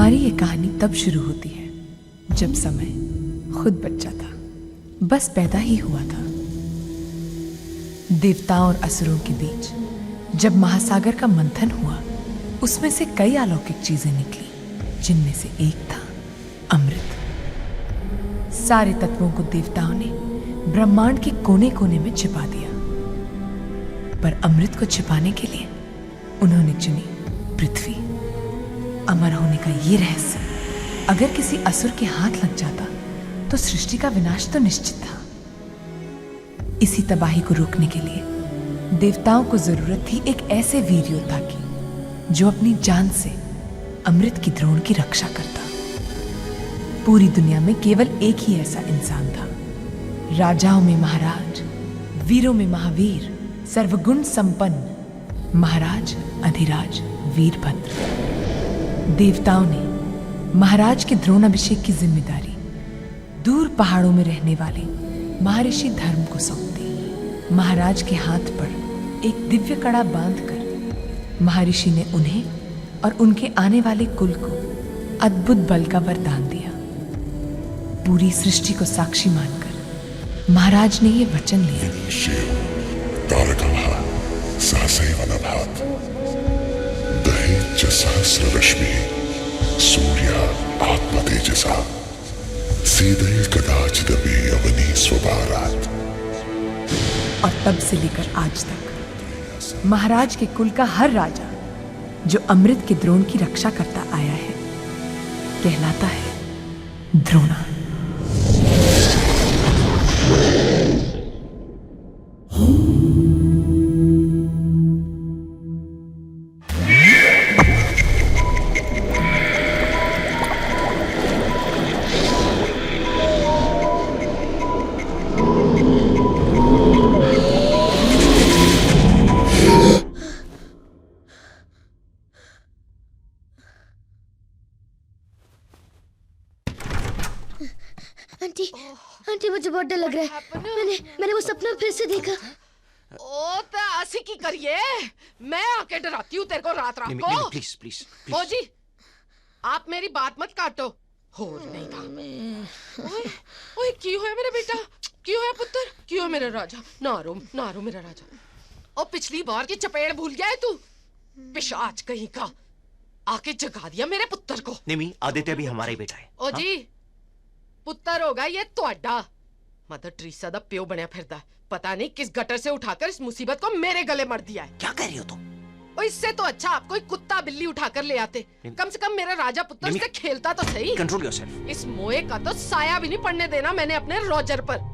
हमारी ये कहानी तब शुरू होती है जब समय खुद बच्चा था, बस पैदा ही हुआ था। देवताओं और असुरों के बीच जब महासागर का मंथन हुआ, उसमें से कई अलौकिक चीजें निकली, जिनमें से एक था अमृत। सारे तत्वों को देवताओं ने ब्रह्मांड के कोने कोने में छिपा दिया, पर अमृत को छिपाने के लिए उन्होंने चुनी पृथ्वी। अमर होने का ये रहस्य अगर किसी असुर के हाथ लग जाता तो सृष्टि का विनाश तो निश्चित था। इसी तबाही को रोकने के लिए देवताओं को जरूरत थी एक ऐसे वीर योद्धा की जो अपनी जान से अमृत की द्रोण की रक्षा करता। पूरी दुनिया में केवल एक ही ऐसा इंसान था, राजाओं में महाराज, वीरों में महावीर, सर्वगुण संपन्न महाराज अधिराज वीरभद्र। देवताओं ने महाराज के द्रोण अभिषेक की जिम्मेदारी दूर पहाड़ों में रहने वाले महर्षि धर्म को सौंप दी। महाराज के हाथ पर एक दिव्य कड़ा बांधकर महर्षि ने उन्हें और उनके आने वाले कुल को अद्भुत बल का वरदान दिया। पूरी सृष्टि को साक्षी मानकर महाराज ने ये वचन लिया, सहस्ररश्मि सूर्य आत्मा तेजसा सीधे कदाचिदपि अवनी स्वभारात्। और तब से लेकर आज तक महाराज के कुल का हर राजा जो अमृत के द्रोण की रक्षा करता आया है कहलाता है द्रोणा। आंटी मुझे बहुत डर लग रहा है। मैंने वो सपना फिर से देखा। ओ तो ऐसी की करिए, मैं आके डराती हूँ तेरे को रात रात को। प्लीज प्लीज ओ जी, आप मेरी बात मत काटो। हो नहीं था। ओए क्यों है मेरा बेटा, क्यों है पुत्र, क्यों है मेरा राजा? ना रो मेरा राजा। ओ पिछली बार की चपेड़ भूल गया है तू? पिशाच कहीं का आके जगा दिया मेरे पुत्र को। निमी, आदित्य भी हमारा ही बेटा है। ओ जी, पुत्र होगा ये ਤੁਹਾਡਾ। मदर ट्रीसा दा प्यो बनया फिरदा, पता नहीं किस गटर से उठाकर इस मुसीबत को मेरे गले मर दिया है। क्या कह रही हो तुम? और इससे तो अच्छा आप कोई कुत्ता बिल्ली उठाकर ले आते, कम से कम मेरा राजा पुत्र उससे खेलता तो सही। Control yourself. इस मोए का तो साया भी नहीं पड़ने देना मैंने अपने रोजर पर।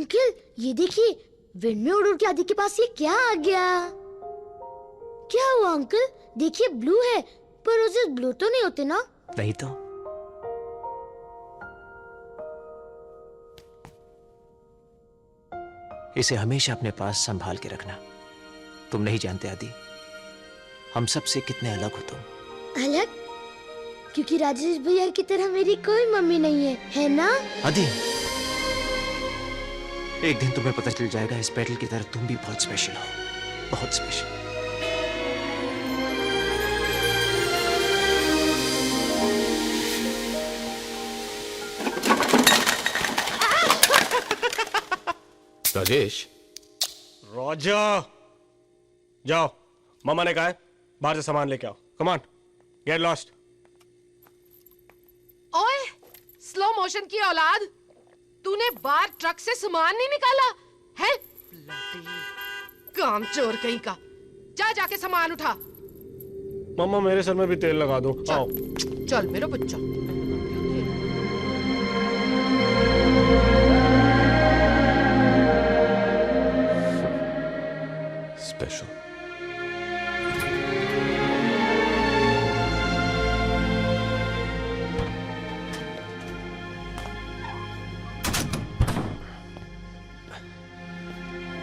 अंकल ये देखिए, विंड में उड़ उड़ के आदि के पास ये क्या आ गया? क्या हुआ अंकल? देखिए ब्लू है, पर रोजेस ब्लू तो नहीं होते ना? नहीं तो इसे हमेशा अपने पास संभाल के रखना। तुम नहीं जानते आदि, हम सबसे कितने अलग हो तुम। अलग? क्योंकि राजेश भैया की तरह मेरी कोई मम्मी नहीं है ना? आदि, एक दिन तुम्हें पता चल जाएगा इस बैटल की तरह तुम भी बहुत स्पेशल हो, बहुत स्पेशल। राजेश। रॉजर, जाओ, मामा ने कहा है बाहर से सामान लेके आओ। Come on, get lost. ओए, स्लो मोशन की औलाद, तूने बाहर ट्रक से सामान नहीं निकाला है? काम चोर कहीं का। जा जाके सामान उठा। मामा मेरे सर में भी तेल लगा दो। आओ। चल मेरा बच्चा। Special.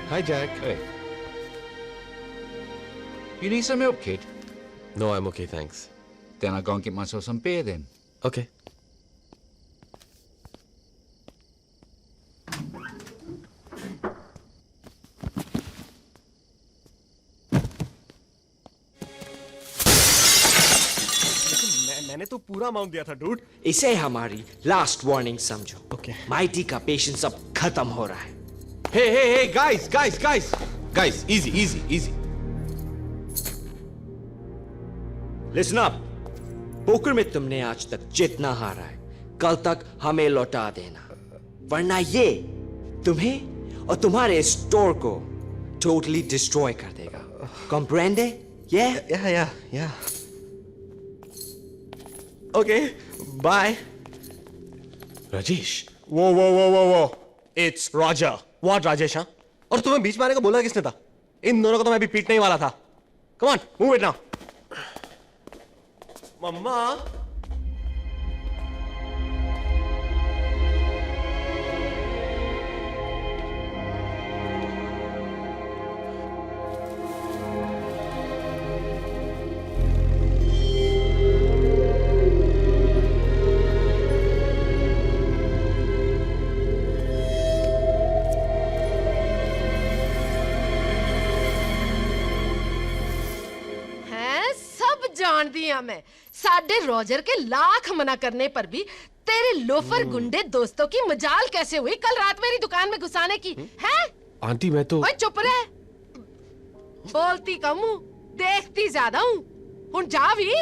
Hi, Jack. Hey. You need some help, kid? No, I'm okay, thanks. Then I'll go and get myself some beer then. Okay. मैंने तो पूरा अमाउंट दिया था डूड। इसे हमारी लास्ट वार्निंग समझो। Okay. माइटी का पेशेंस अब खत्म हो रहा है। Hey, guys, easy. Listen up. Poker में तुमने आज तक जितना हारा है, कल तक हमें लौटा देना, वरना ये तुम्हें और तुम्हारे स्टोर को टोटली डिस्ट्रॉय कर देगा। कॉम्प्रेंडे? या ओके, बाय। राजेश। वो इट्स रॉजर। व्हाट राजेश? हाँ, और तुम्हें बीच में आने को बोला किसने था? इन दोनों को तो मैं अभी पीटने ही वाला था। Come on, move it now. मम्मा, जानती हूं मैं, साडे रॉजर के लाख मना करने पर भी तेरे लोफर गुंडे दोस्तों की मजाल कैसे हुई कल रात मेरी दुकान में घुसाने की? हैं? आंटी मैं तो। ओए चुप रह, बोलती कम हूं, देखती ज्यादा हूं। हुन जा भी।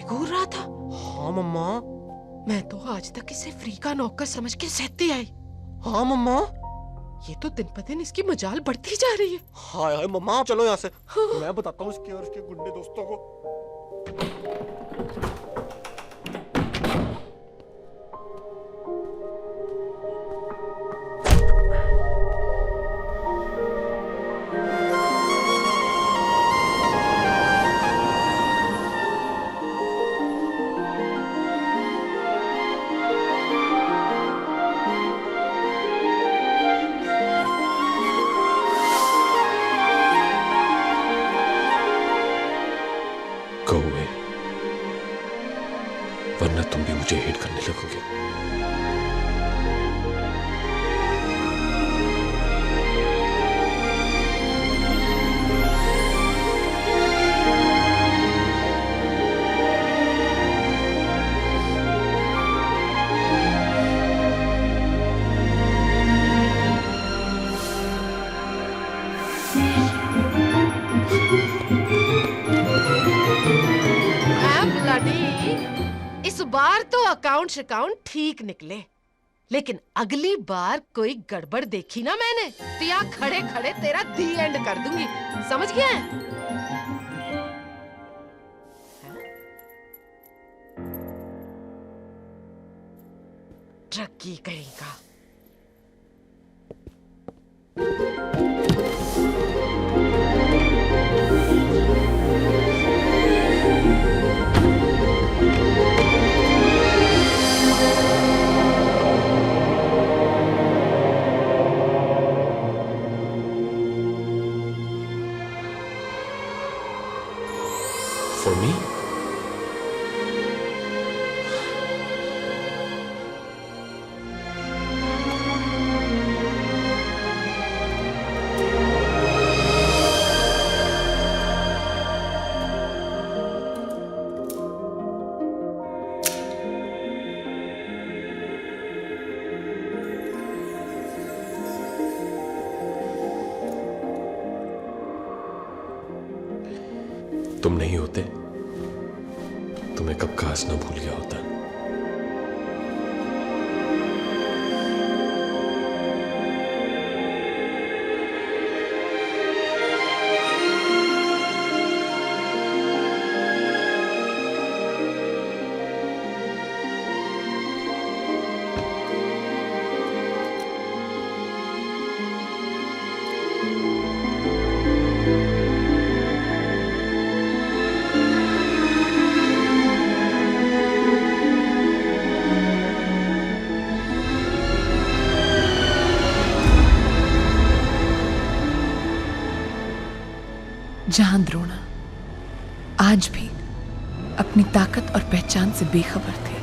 घूर रहा था। हाँ मम्मा। मैं तो आज तक इसे फ्री का नौकर समझ के सहती आई। हाँ मम्मा। ये तो दिन ब दिन इसकी मजाल बढ़ती जा रही है। हाय मम्मा, चलो यहाँ से। मैं बताता हूँ इसके और इसके गुंडे दोस्तों को। Go away, वरना तुम भी मुझे हेट करने लगोगे। इस बार तो अकाउंट ठीक निकले। लेकिन अगली बार कोई गड़बड़ देखी ना मैंने तो यहाँ खड़े खड़े तेरा दी एंड कर दूंगी, समझ गया है? ट्रकी कहीं का। For me? तुम नहीं होते तो मैं कब का हंसना भूल गया होता। जहां द्रोणा आज भी अपनी ताकत और पहचान से बेखबर थे,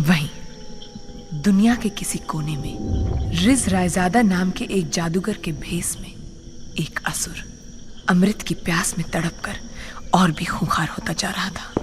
वहीं दुनिया के किसी कोने में रिज रायजादा नाम के एक जादूगर के भेस में एक असुर अमृत की प्यास में तड़पकर और भी खूंखार होता जा रहा था।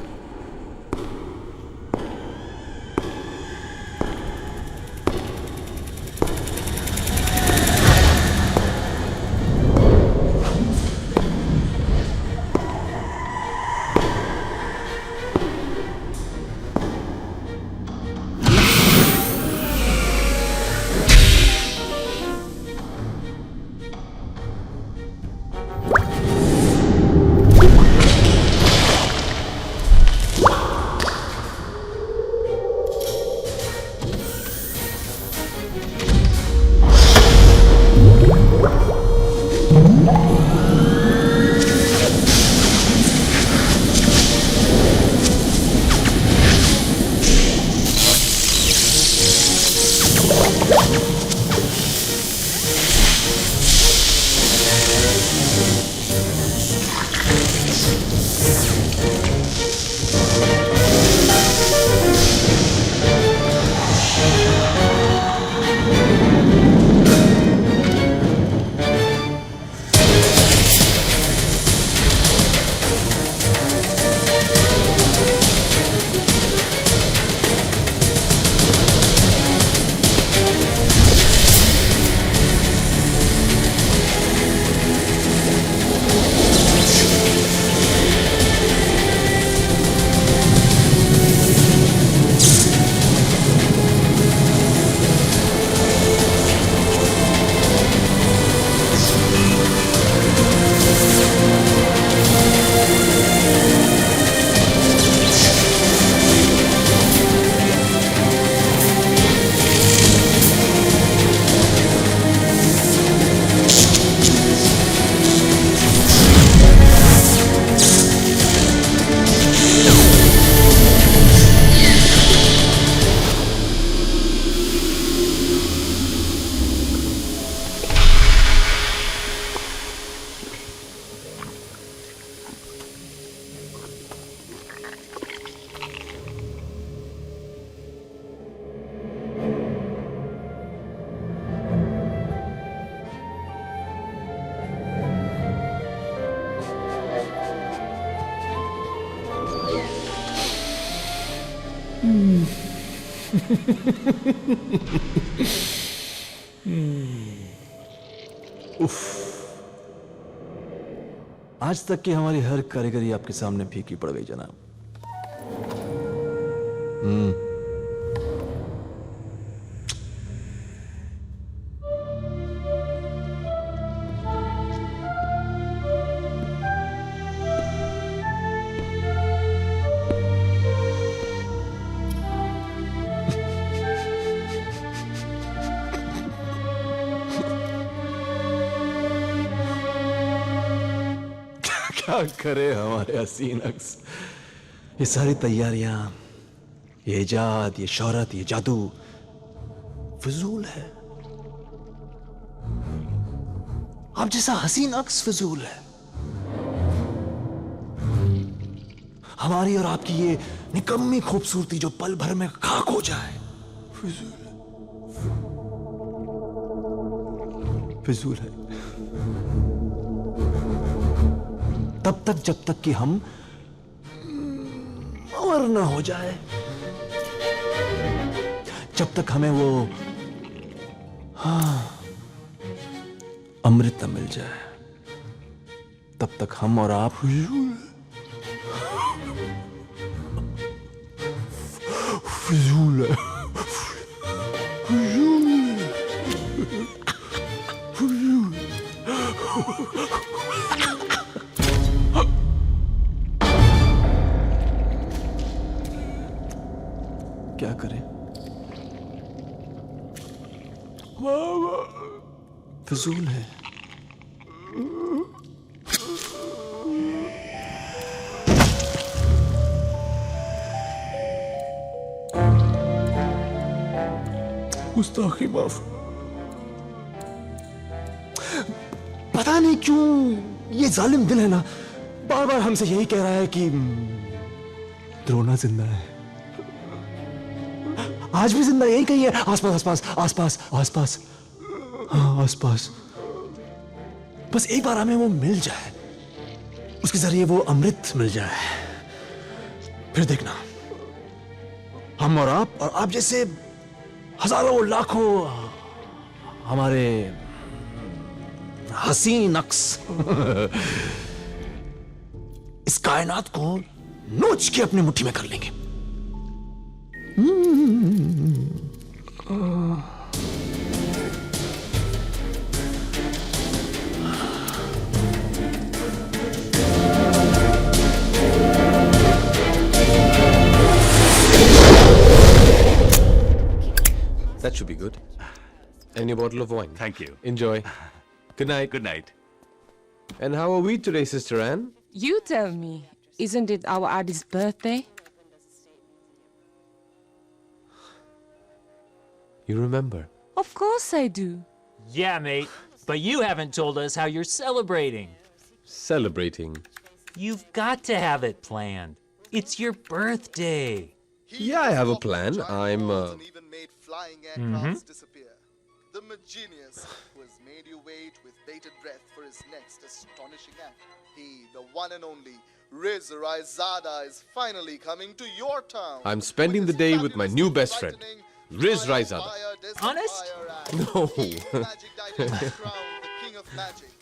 आज तक की हमारी हर कारीगरी आपके सामने फीकी पड़ गई जनाब। क्या करे हमारे हसीन अक्स। ये सारी तैयारियां, ये इजाद, ये शोहरत, ये जादू फिजूल है। आप जैसा हसीन अक्स फिजूल है। हमारी और आपकी ये निकम्मी खूबसूरती जो पल भर में खाक हो जाए, फिजूल है। फिजूल है तब तक जब तक कि हम और ना हो जाए, जब तक हमें वो अमृत न मिल जाए, तब तक हम और आप फिजूल है। क्या करें? फिजूल है। गुस्ताखी माफ। पता नहीं क्यों ये जालिम दिल है ना, बार बार हमसे यही कह रहा है कि द्रोणा जिंदा है। आज भी जिंदा यही कही है, आसपास आसपास आसपास आसपास, हाँ आसपास। बस एक बार हमें वो मिल जाए, उसके जरिए वो अमृत मिल जाए, फिर देखना हम और आप जैसे हजारों लाखों हमारे हसीन अक्स इस कायनात को नोच के अपनी मुट्ठी में कर लेंगे। That should be good. And your bottle of wine. Thank you. Enjoy. Good night. Good night. And how are we today, Sister Anne? You tell me, isn't it our Adi's birthday? You remember? Of course I do. Yeah, mate. But you haven't told us how you're celebrating. Celebrating. You've got to have it planned. It's your birthday. Yeah, I have a plan. I'm. Even made flying aircrafts disappear. The Magenius, who has made you wait with bated breath for his next astonishing act. He, the one and only Riz Raizada, is finally coming to your town. I'm spending the day with my new best friend, Riz Raizada. Honest? No.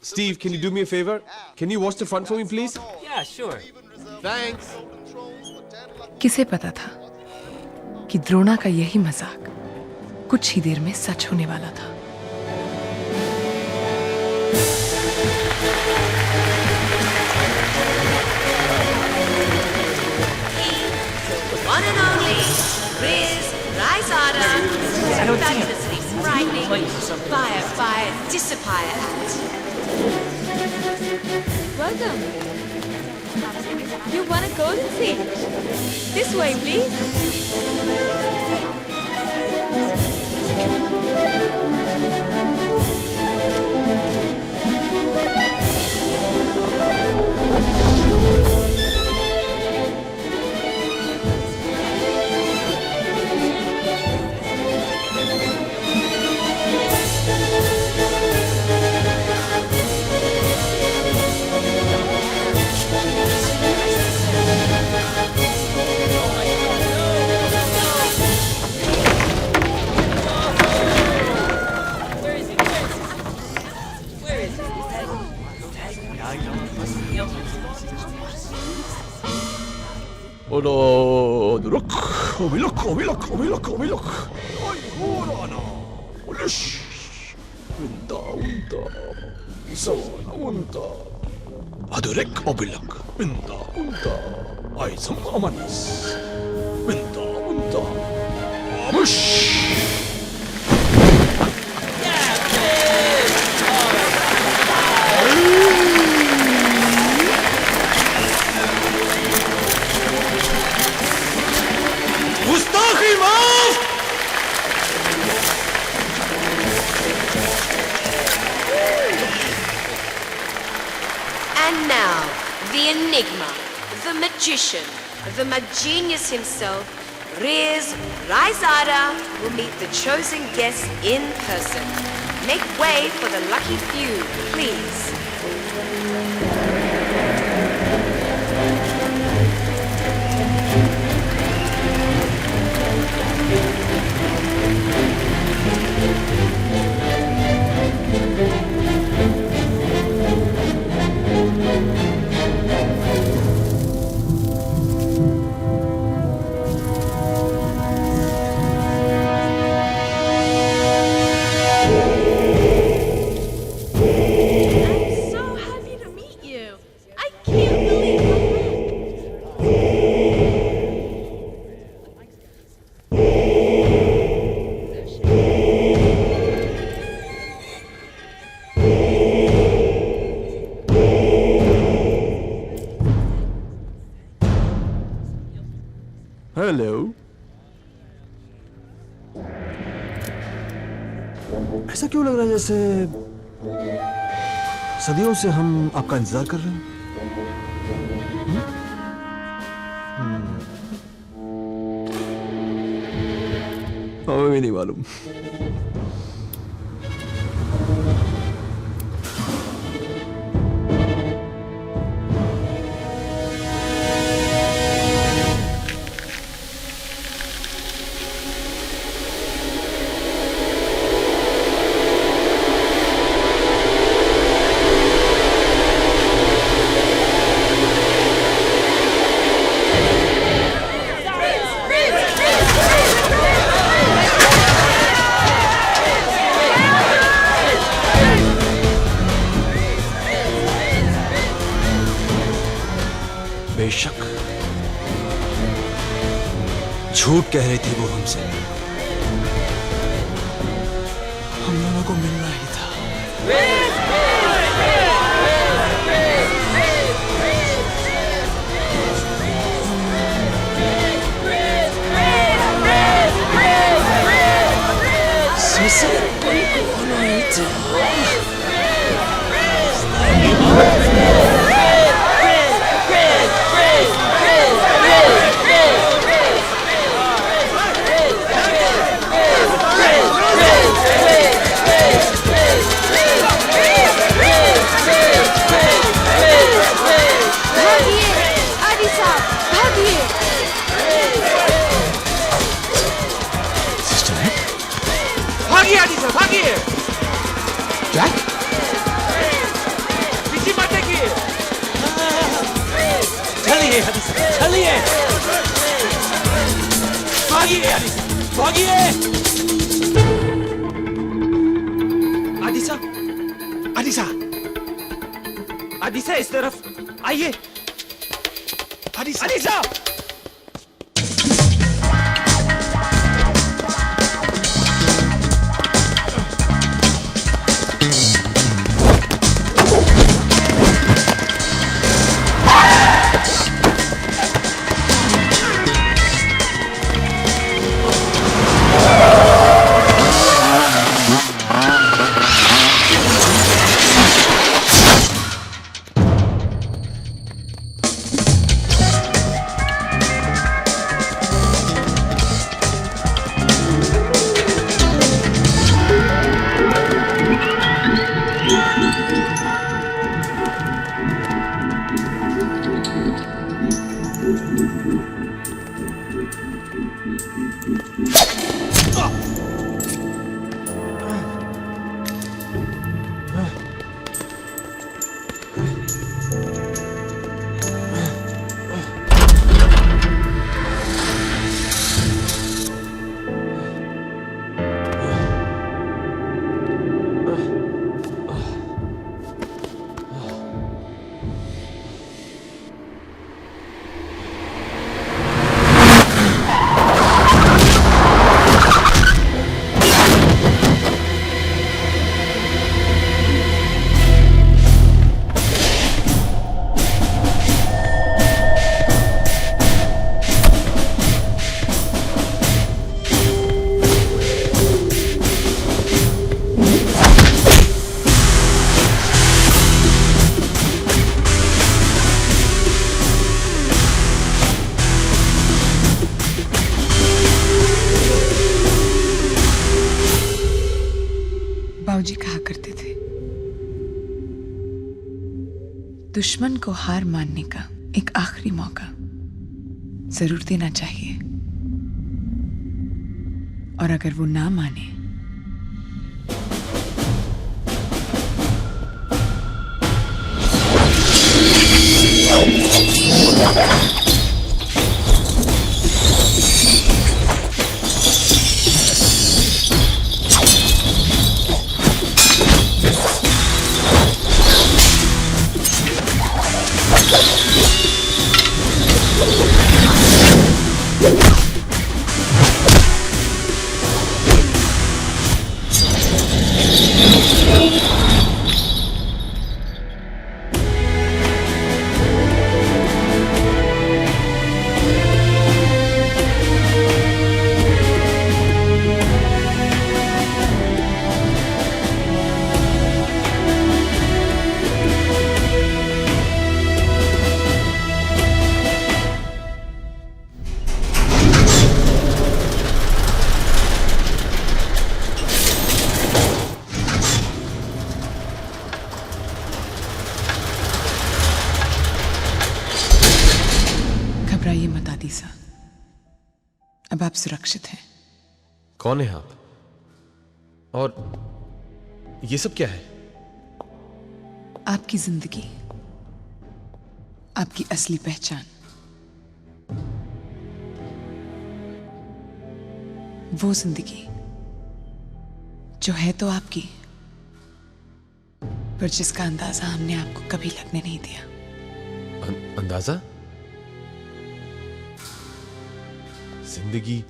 Steve, can you do me a favor? Can you watch the front for me, please? Yeah, sure. Thanks. किसे पता था कि द्रोणा का यही मजाक कुछ ही देर में सच होने वाला था। One and only Riz Raizada, fabulously frightening fire dissipier act. Welcome. You want a golden seat? This way, please. Ovilok. Ay, Urana. Ulish. Unta. Sana unta. Adurek obilak. Unta. Ay, sam amanis. Unta. Amush. And now, the enigma, the magician, the genius himself, Riz Raizada, will meet the chosen guest in person. Make way for the lucky few, please. Hello. ऐसा क्यों लग रहा है जैसे सदियों से हम आपका इंतजार कर रहे हैं? हमें भी नहीं मालूम। बेशक झूठ कह रही थी वो हमसे। हम दोनों को मिलना ही था। भागिए जैक पीछे मत देखिए चलिए चलिए भागिए भागिए आदिसा इस तरफ आइए आदिसा बाबूजी कहा करते थे, दुश्मन को हार मानने का एक आखिरी मौका जरूर देना चाहिए, और अगर वो ना माने घबराइए मत आदिसा, अब आप सुरक्षित हैं। कौन है आप? और ये सब क्या है? आपकी जिंदगी, आपकी असली पहचान, वो जिंदगी जो है तो आपकी, पर जिसका अंदाजा हमने आपको कभी लगने नहीं दिया। अंदाजा? जिंदगी?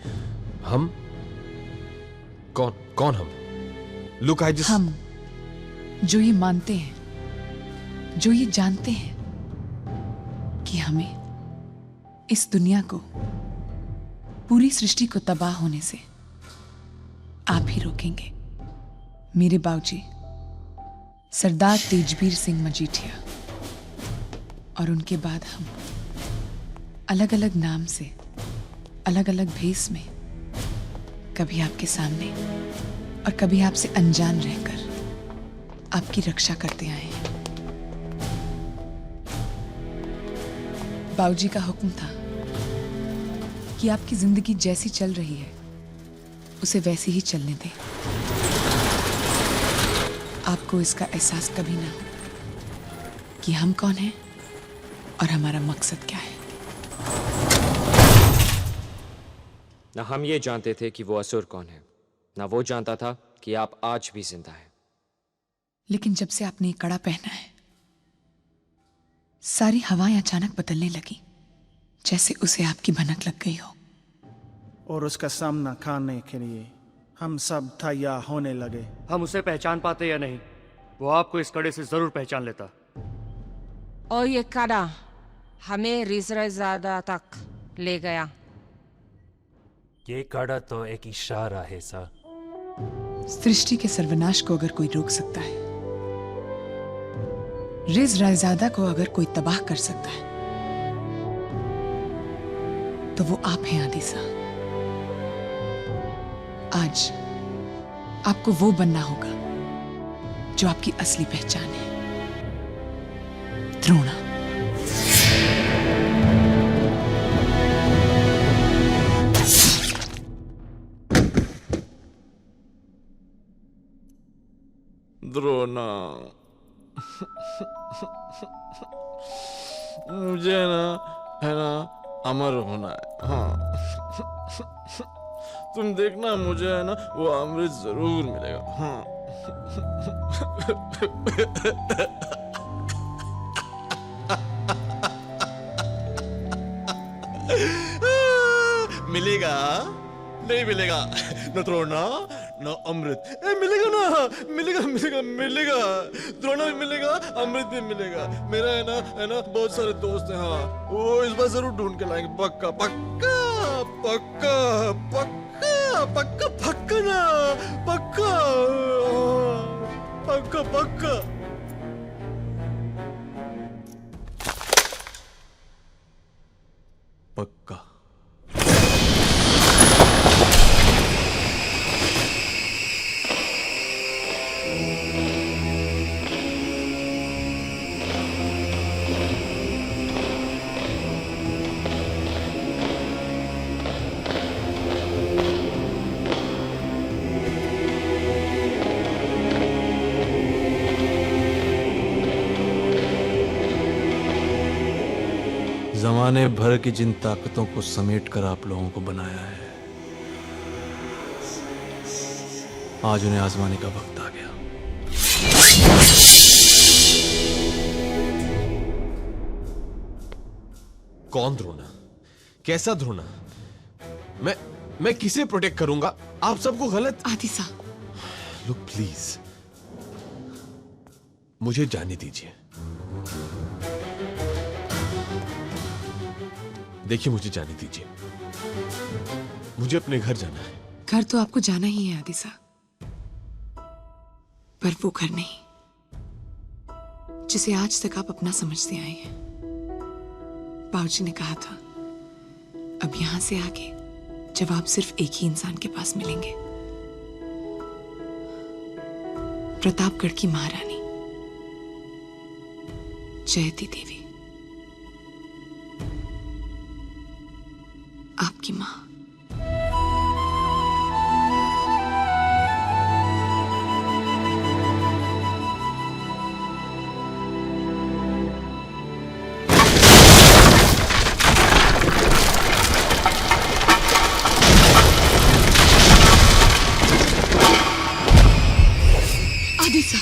हम? कौन हम? लुक आई जस्ट हम जो ये मानते हैं, जो ये जानते हैं कि हमें इस दुनिया को, पूरी सृष्टि को तबाह होने से आप ही रोकेंगे। मेरे बाबूजी सरदार तेजबीर सिंह मजीठिया, और उनके बाद हम अलग अलग नाम से, अलग अलग भेस में, कभी आपके सामने और कभी आपसे अनजान रहकर आपकी रक्षा करते आए हैं। बाबूजी का हुक्म था कि आपकी जिंदगी जैसी चल रही है उसे वैसे ही चलने दें, आपको इसका एहसास कभी ना हो कि हम कौन हैं और हमारा मकसद क्या है। न हम ये जानते थे कि वो असुर कौन है, न वो जानता था कि आप आज भी जिंदा हैं। लेकिन जब से आपने ये कड़ा पहना है, सारी हवाएं अचानक बदलने लगी, जैसे उसे आपकी भनक लग गई हो। और उसका सामना करने के लिए हम सब तैयार होने लगे। हम उसे पहचान पाते या नहीं, वो आपको इस कड़े से जरूर पहचान लेता। और ये कड़ा हमें रिजराइजादा तक ले गया। ये कड़ा तो एक इशारा है सर। सृष्टि के सर्वनाश को अगर कोई रोक सकता है, रिज रायजादा को अगर कोई तबाह कर सकता है, तो वो आप हैं आदिसा। आज आपको वो बनना होगा जो आपकी असली पहचान है, द्रोणा। द्रोणा, मुझे है ना अमर होना है। हाँ, तुम देखना, मुझे है ना वो अमृत जरूर मिलेगा। हाँ। मिलेगा नहीं मिलेगा, न द्रोणा न अमृत। मिलेगा ना, मिलेगा मिलेगा मिलेगा, द्रोणा भी मिलेगा, अमृत भी मिलेगा। मेरा है ना बहुत सारे दोस्त हैं। हाँ, वो इस बार जरूर ढूंढ के लाएंगे। पक्का पक्का पक्का पक्का पक्का पक्का ना, पक्का पक्का पक्का। पक्का। जमाने भर की जिन ताकतों को समेट कर आप लोगों को बनाया है, आज उन्हें आजमाने का वक्त आ गया। कौन द्रोणा? कैसा द्रोणा? मैं किसे प्रोटेक्ट करूंगा? आप सबको गलत। आदिसा, लुक प्लीज, मुझे जाने दीजिए। देखिए, मुझे जाने दीजिए। मुझे अपने घर जाना है। घर तो आपको जाना ही है आदिसा, पर वो घर नहीं जिसे आज तक आप अपना समझते आए हैं। बाबूजी ने कहा था, अब यहां से आगे जवाब सिर्फ एक ही इंसान के पास मिलेंगे, प्रतापगढ़ की महारानी जयती देवी, आपकी मां। आदिसा,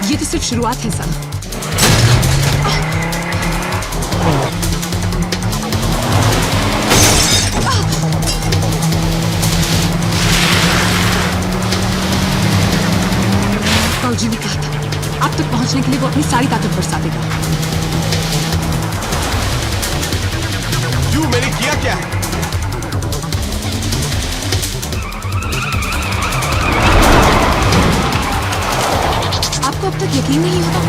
ये तो सिर्फ शुरुआत है साला। फौजी ने कहा था अब तक पहुंचने के लिए वो अपनी सारी ताकत बरसा देगा। क्यों? मैंने किया क्या है? आपको अब तक यकीन नहीं होता?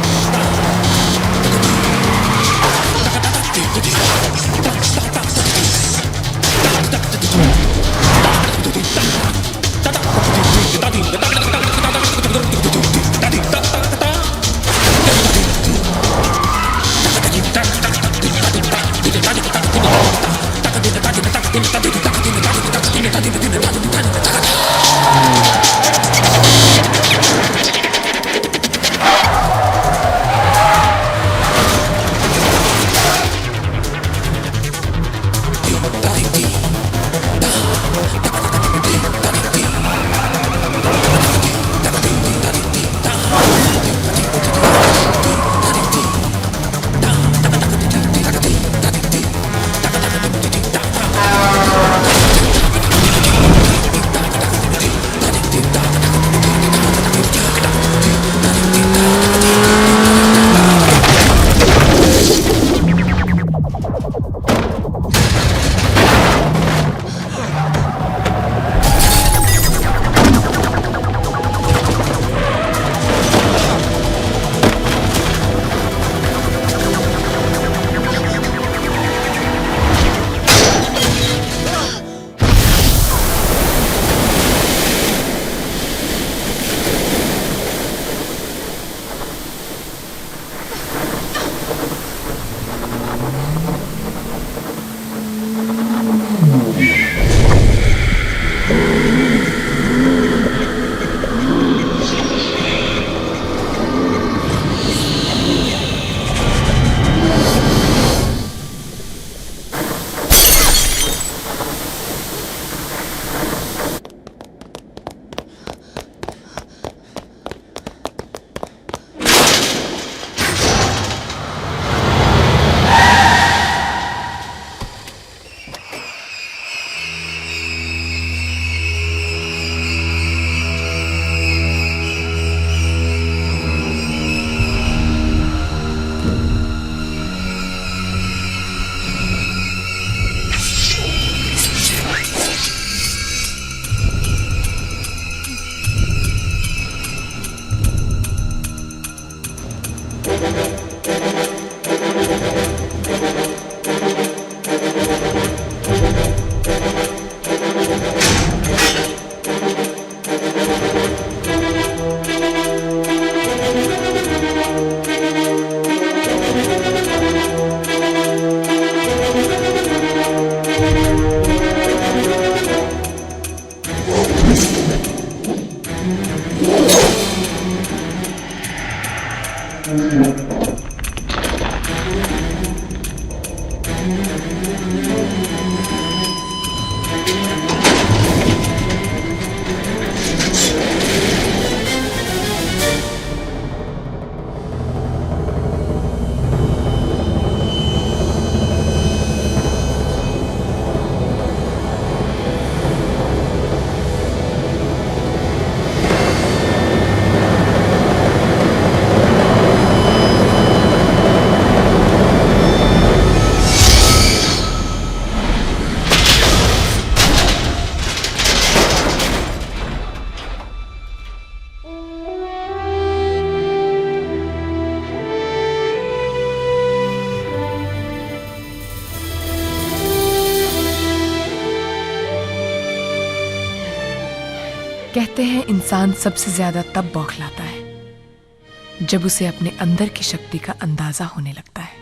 कहते हैं इंसान सबसे ज्यादा तब बौखलाता है जब उसे अपने अंदर की शक्ति का अंदाजा होने लगता है।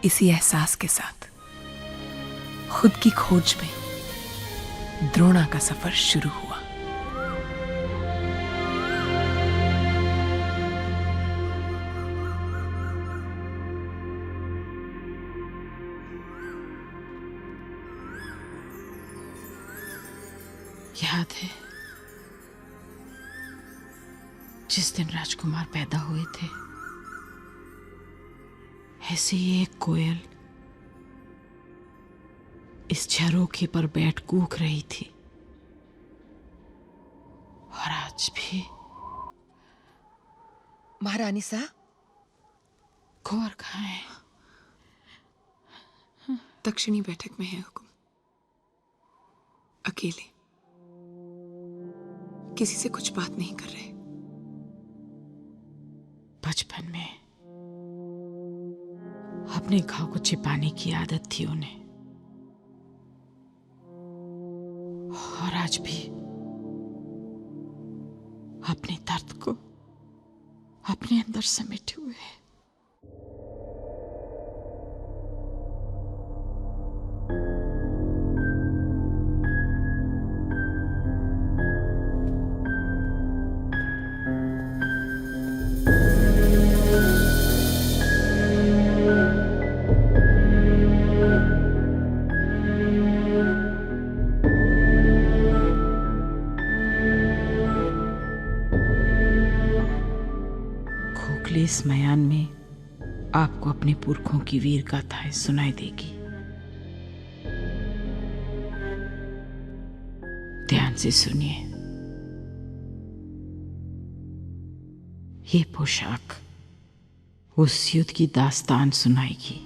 इसी एहसास के साथ खुद की खोज में द्रोणा का सफर शुरू हुआ। याद है जिस दिन राजकुमार पैदा हुए थे, ऐसे ही एक कोयल इस झरोखे पर बैठ कूक रही थी। और आज भी महारानी सा, कुंवर कहाँ है? दक्षिणी बैठक में है हुकुम। अकेले, किसी से कुछ बात नहीं कर रहे। बचपन में अपने घाव को छिपाने की आदत थी उन्हें, और आज भी अपने दर्द को अपने अंदर समेटे हुए है। इस मयान में आपको अपने पुरखों की वीर गाथाएं सुनाई देगी। ध्यान से सुनिए। ये पोशाक उस युद्ध की दास्तान सुनाएगी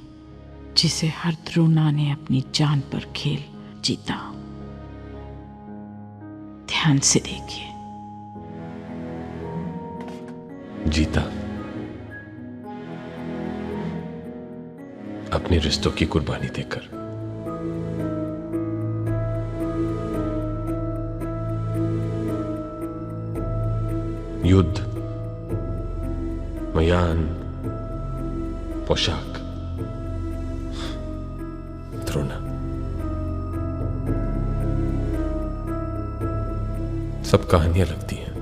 जिसे हर द्रोणा ने अपनी जान पर खेल जीता। ध्यान से देखिए। जीता अपने रिश्तों की कुर्बानी देकर। युद्ध, मयान, पोशाक, द्रोणा, सब कहानियां लगती हैं।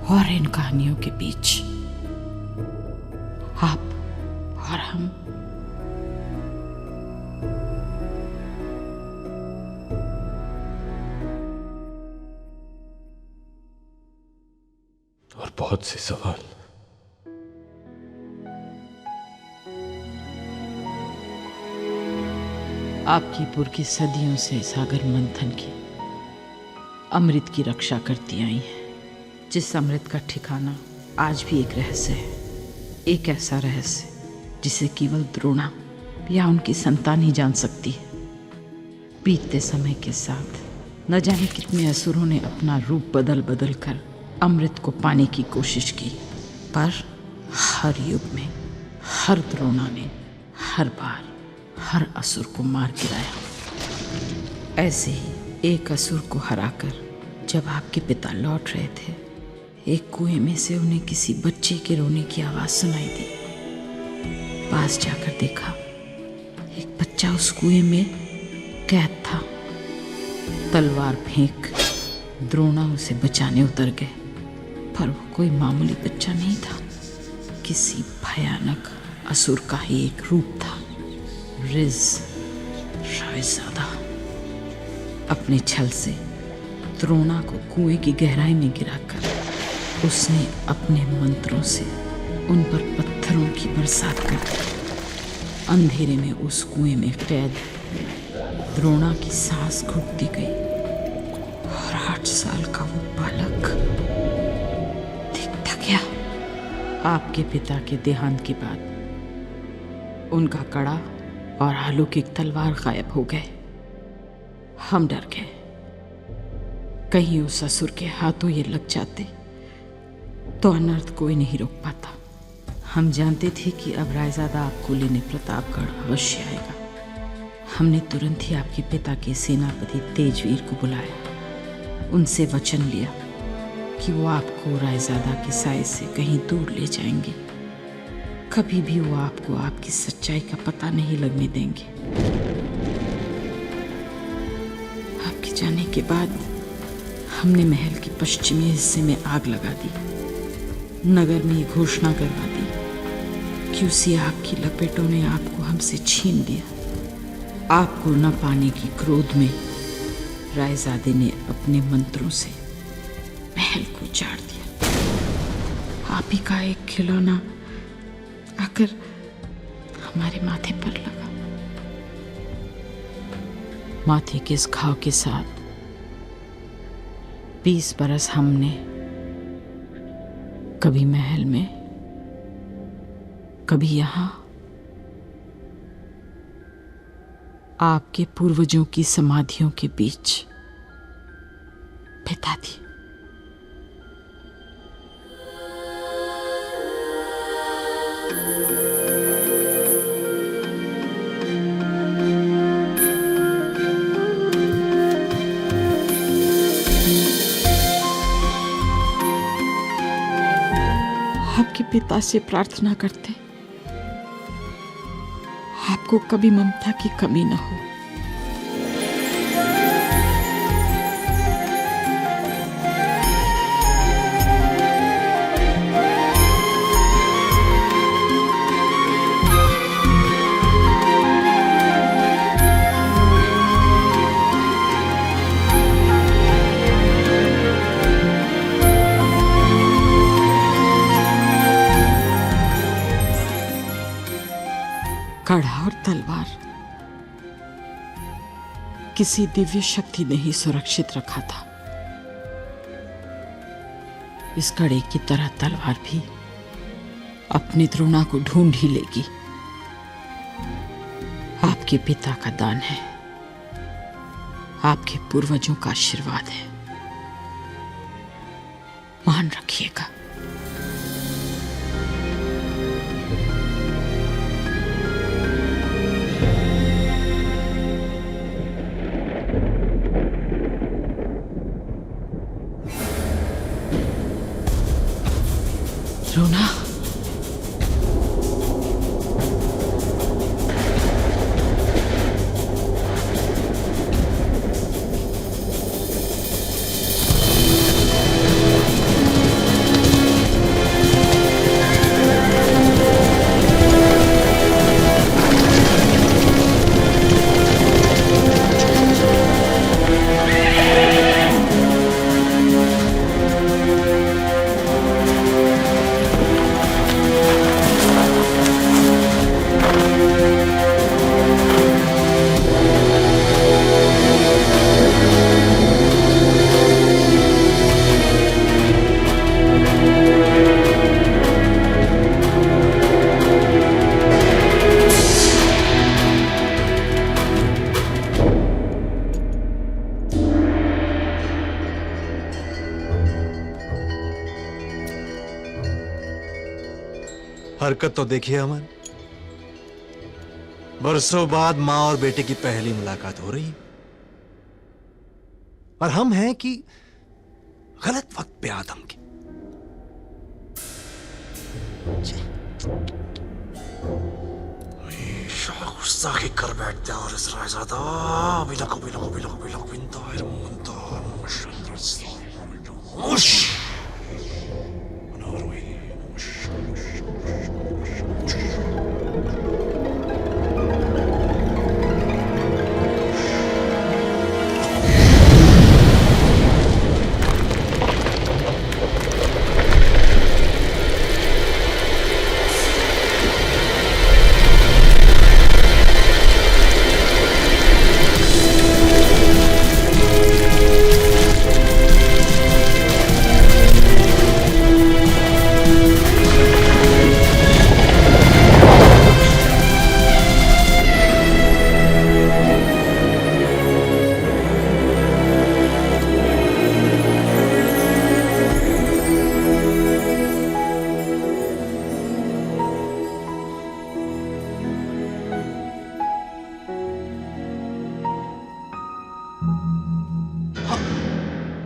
और इन कहानियों के बीच आप और हम और बहुत से सवाल। आपकी पुरखी सदियों से सागर मंथन की अमृत की रक्षा करती आई है, जिस अमृत का ठिकाना आज भी एक रहस्य है। एक ऐसा रहस्य जिसे केवल द्रोणा या उनकी संतान ही जान सकती है। बीतते समय के साथ न जाने कितने असुरों ने अपना रूप बदल बदल कर अमृत को पाने की कोशिश की, पर हर युग में हर द्रोणा ने हर बार हर असुर को मार गिराया। ऐसे ही एक असुर को हराकर जब आपके पिता लौट रहे थे, एक कुएं में से उन्हें किसी बच्चे के रोने की आवाज सुनाई दी। पास जाकर देखा, एक बच्चा उस कुएं में कैद था। तलवार फेंक द्रोणा उसे बचाने उतर गए, पर वो कोई मामूली बच्चा नहीं था, किसी भयानक असुर का ही एक रूप था। रिज रायजादा अपने छल से द्रोणा को कुएं की गहराई में गिराकर उसने अपने मंत्रों से उन पर पत्थरों की बरसात कर दी। अंधेरे में उस कुएं में कैद द्रोणा की सांस घुटती गई और 8 साल का वो बालक दिखता गया। आपके पिता के देहांत के बाद उनका कड़ा और अलौकिक तलवार गायब हो गए। हम डर गए, कहीं उस असुर के हाथों ये लग जाते तो अनर्थ कोई नहीं रोक पाता। हम जानते थे कि अब रायजादा आपको लेने प्रतापगढ़ अवश्य आएगा। हमने तुरंत ही आपके पिता के सेनापति तेजवीर को बुलाया, उनसे वचन लिया कि वो आपको रायजादा के साए से कहीं दूर ले जाएंगे, कभी भी वो आपको आपकी सच्चाई का पता नहीं लगने देंगे। आपके जाने के बाद हमने महल के पश्चिमी हिस्से में आग लगा दी, नगर में ये घोषणा करवा दी कि उसी आग की लपेटों ने आपको हमसे छीन लिया। आपको न पाने की क्रोध में रायजादे ने अपने मंत्रों से महल को उजाड़ दिया। आप ही का एक खिलौना आकर हमारे माथे पर लगा। माथे के इस घाव के साथ 20 बरस हमने कभी महल में, कभी यहां आपके पूर्वजों की समाधियों के बीच बिता दी। आपके पिता से प्रार्थना करते आपको कभी ममता की कमी न हो। कड़ा और तलवार किसी दिव्य शक्ति ने ही सुरक्षित रखा था। इस कड़े की तरह तलवार भी अपनी द्रोणा को ढूंढ ही लेगी। आपके पिता का दान है, आपके पूर्वजों का आशीर्वाद है, मान रखिएगा। द्रोणा, हरकत तो देखिए अमन, बरसों बाद मां और बेटे की पहली मुलाकात हो रही है और हम हैं कि गलत वक्त पे आदम के। गुस्सा के कर बैठते हैं और इस रायजादा बिलक बिलक बिलक बिलक बिंदा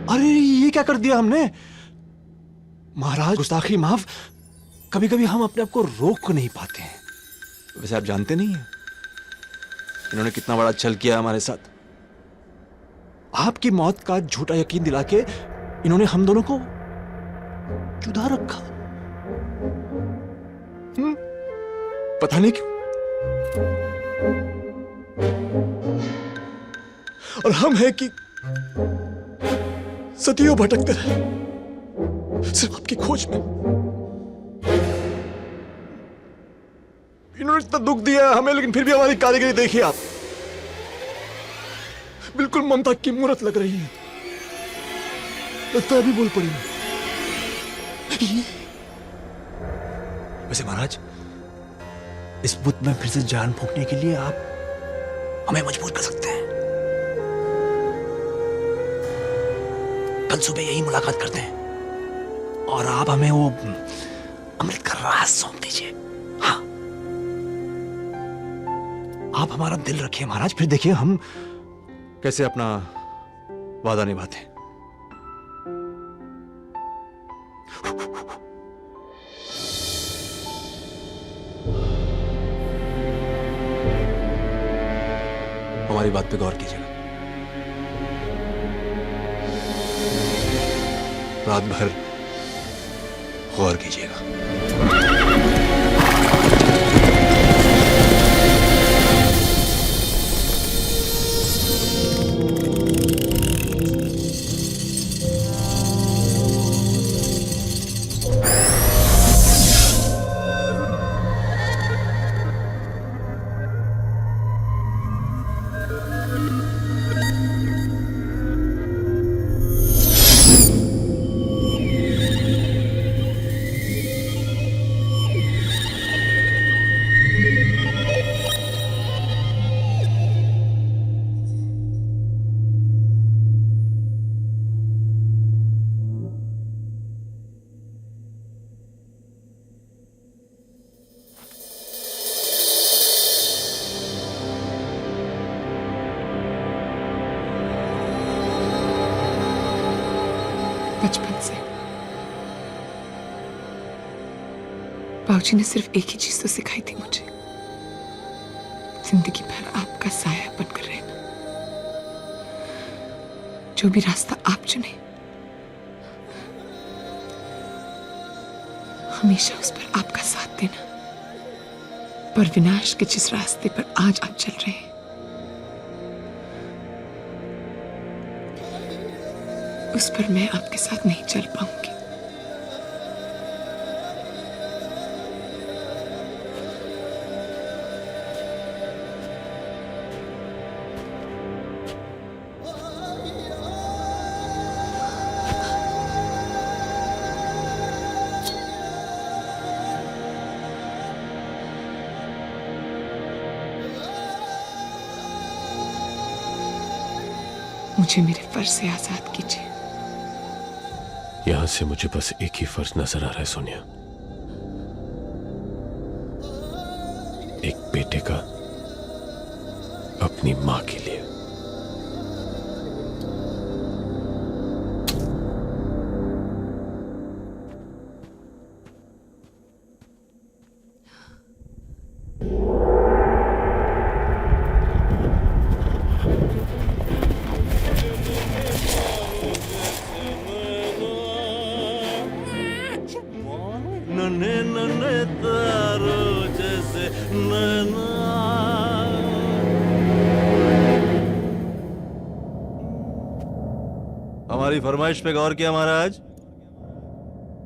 अरे ये क्या कर दिया हमने? महाराज, गुस्ताखी माफ। कभी कभी हम अपने आप को रोक नहीं पाते हैं। वैसे आप जानते नहीं हैं इन्होंने कितना बड़ा छल किया हमारे साथ। आपकी मौत का झूठा यकीन दिला के इन्होंने हम दोनों को जुदा रखा। पता नहीं क्यों। और हम हैं कि सदियों भटकते रहे सिर्फ आपकी खोज में। इन्होंने इतना दुख दिया हमें, लेकिन फिर भी हमारी कारीगरी देखिए आप। बिल्कुल ममता की मूरत लग रही है। लगता है अभी बोल पड़ी। वैसे महाराज, इस बुत में फिर से जान फूंकने के लिए आप हमें मजबूर कर सकते हैं। कल सुबह यही मुलाकात करते हैं और आप हमें वो अमृत का राज सौंप दीजिए। हाँ, आप हमारा दिल रखिए महाराज, फिर देखिए हम कैसे अपना वादा निभाते हैं। हमारी बात पे गौर कीजिएगा। रात भर गौर कीजिएगा। बचपन से बाबूजी ने सिर्फ एक ही चीज तो सिखाई थी मुझे, जिंदगी भर आपका साया बनकर रहना। जो भी रास्ता आप चुने हमेशा उस पर आपका साथ देना। पर विनाश के जिस रास्ते पर आज आप चल रहे हैं उस पर मैं आपके साथ नहीं चल पाऊंगी। मुझे मेरे फर्ज से आजाद कीजिए। यहां से मुझे बस एक ही फर्ज नजर आ रहा है सोनिया, एक बेटे का अपनी मां के लिए। नन्हे नन्हे तारों जैसे नैना। हमारी फरमाइश पे गौर किया महाराज?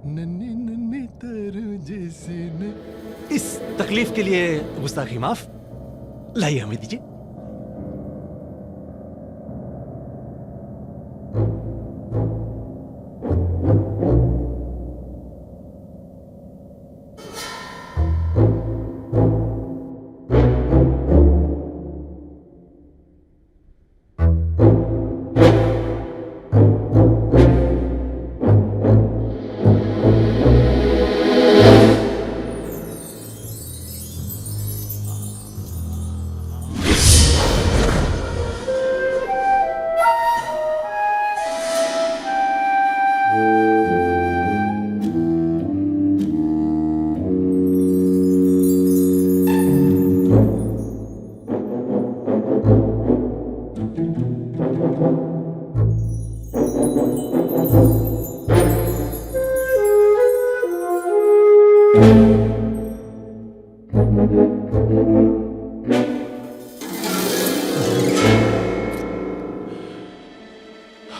नन्हे नन्हे तारों जैसे इस तकलीफ के लिए गुस्ताखी माफ। लाइए हमें दीजिए।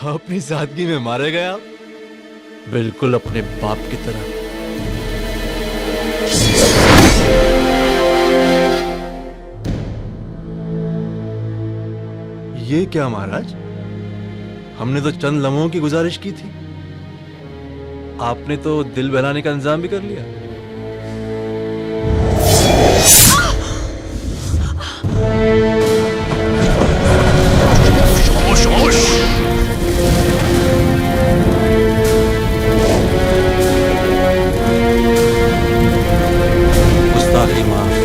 अपनी सादगी में मारे गए आप? बिल्कुल अपने बाप की तरह। ये क्या महाराज? हमने तो चंद लम्हों की गुजारिश की थी, आपने तो दिल बहलाने का इंतजाम भी कर लिया। गुस्ताखी माफ।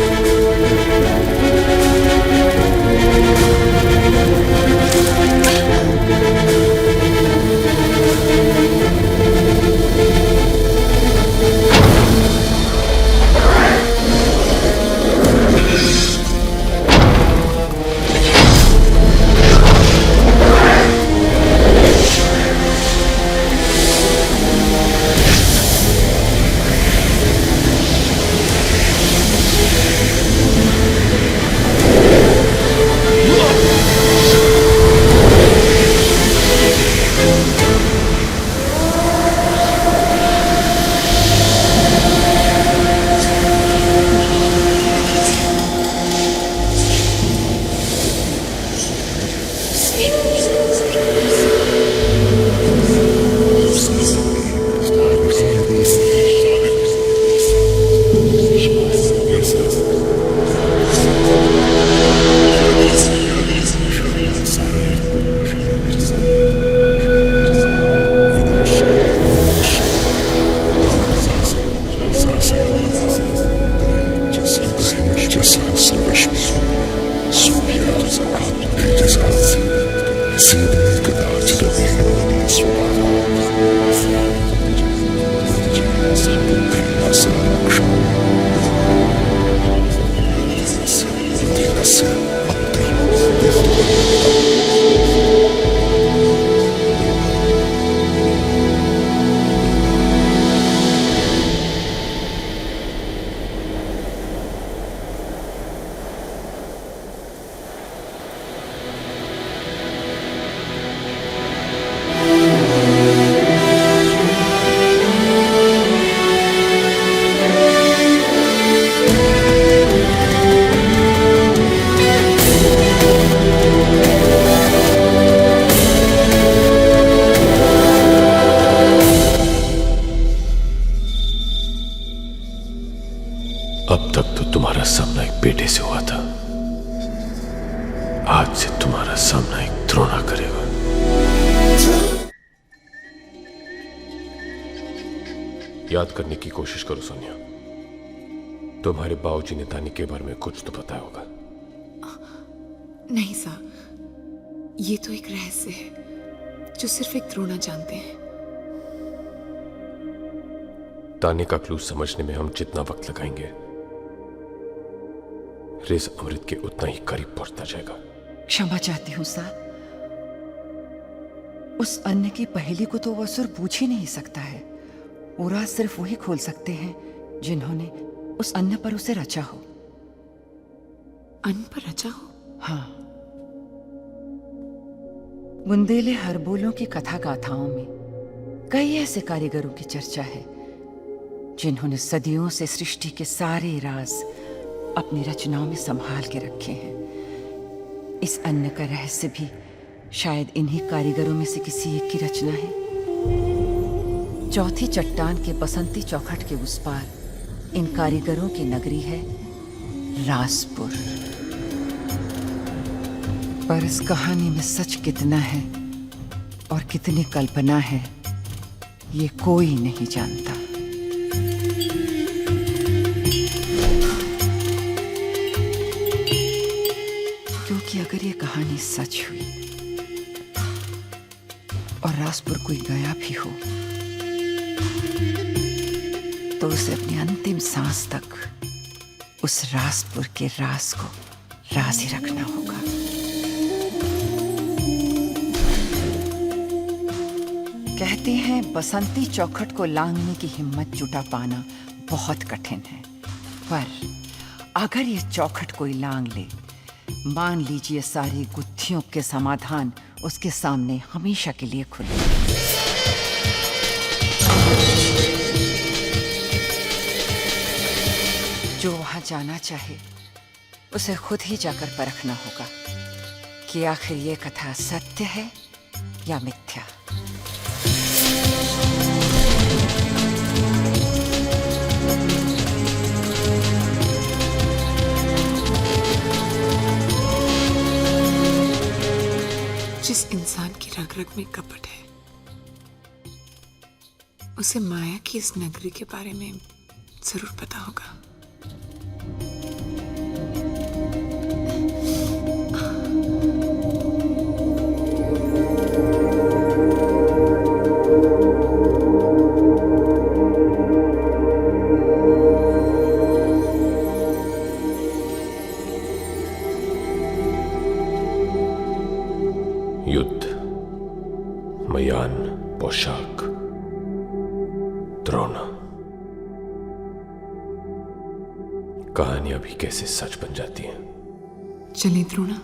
अब तक तो तुम्हारा सामना एक बेटे से हुआ था, आज से तुम्हारा सामना एक द्रोणा करेगा। याद करने की कोशिश करो सोनिया, तुम्हारे बाबूजी ने तानी के बारे में कुछ तो पता होगा। नहीं साहब, ये तो एक रहस्य है जो सिर्फ एक द्रोणा जानते हैं। ताने का क्लू समझने में हम जितना वक्त लगाएंगे, रेस अमृत के उतना ही करीब पहुंचता जाएगा। क्षमा चाहती हूँ साहब, उस अन्य की पहेली को तो वो असुर पूछ ही नहीं सकता है। वो राज सिर्फ वही खोल सकते हैं जिन्होंने उस अन्न पर उसे रचा हो। अन्न पर रचा हो? हाँ। बुंदेले हरबोलों की कथा गाथाओं में कई ऐसे कारीगरों की चर्चा है जिन्होंने सदियों से सृष्टि के सारे राज अपनी रचनाओं में संभाल के रखे हैं। इस अन्न का रहस्य भी शायद इन्हीं कारीगरों में से किसी एक की रचना है। चौथी चट्टान के बसंती चौखट के उस पार इन कारीगरों की नगरी है राजपुर। पर इस कहानी में सच कितना है और कितनी कल्पना है, ये कोई नहीं जानता। क्योंकि अगर ये कहानी सच हुई और राजपुर कोई गया भी हो तो उसे अपनी अंतिम सांस तक उस राजपुर के राज को राज ही रखना होगा। कहते हैं बसंती चौखट को लांघने की हिम्मत जुटा पाना बहुत कठिन है, पर अगर ये चौखट कोई लांघ ले, मान लीजिए सारी गुत्थियों के समाधान उसके सामने हमेशा के लिए खुले। जो वहां जाना चाहे उसे खुद ही जाकर परखना होगा कि आखिर ये कथा सत्य है या मिथ्या। जिस इंसान की रग रग में कपट है उसे माया की इस नगरी के बारे में जरूर पता होगा। युद्ध, मयान, पोशाक, द्रोण, कहानियां भी कैसे सच बन जाती हैं। चले द्रोणा।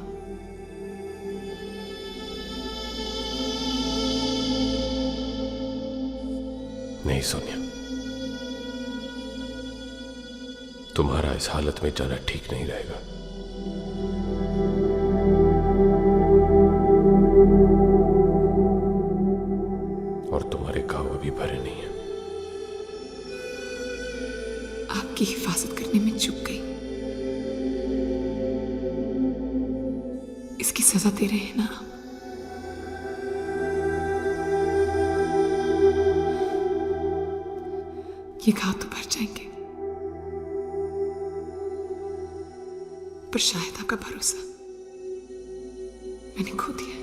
नहीं सोनिया, तुम्हारा इस हालत में जाना ठीक नहीं रहेगा। और तुम्हारे घाव अभी भरे नहीं है। आपकी हिफाजत करने में चूक गई। इसकी सजा दे रहे हैं ना आप? ये घाव तो भर जाएंगे, पर शायद आपका भरोसा मैंने खो दिया है।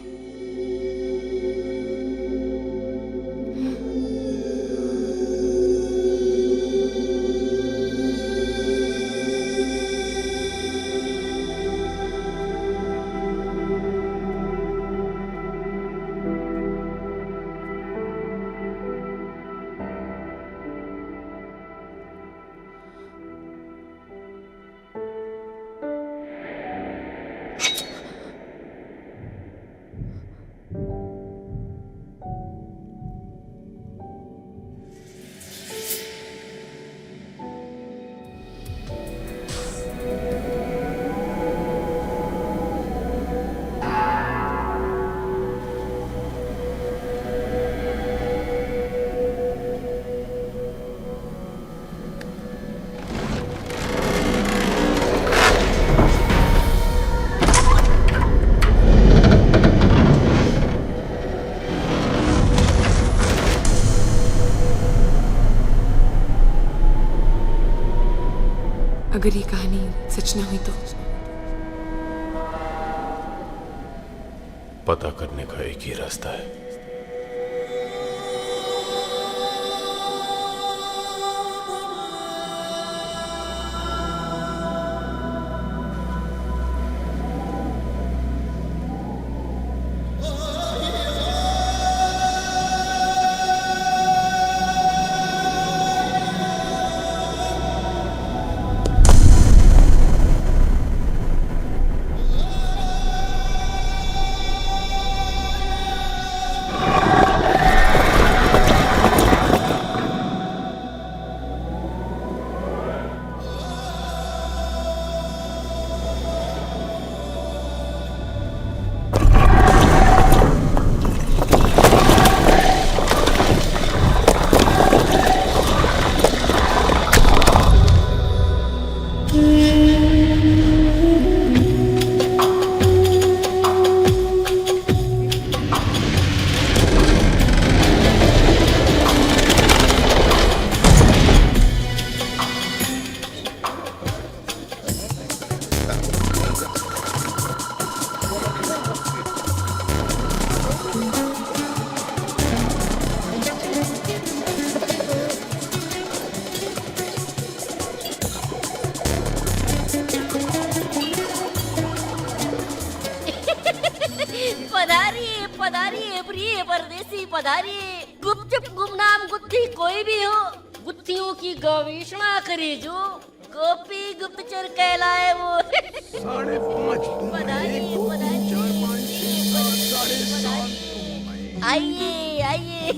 अगर ये कहानी सच ना हुई तो पता करने का एक ही रास्ता है। प्रिय परदेसी पधारिए। गुपचुप गुमनाम गुत्थी कोई भी हो, गुत्थियों की गवेषणा करे जो, गोपी गुप्तचर कहलाए वो। 5:30 पधारिए आइए आइए,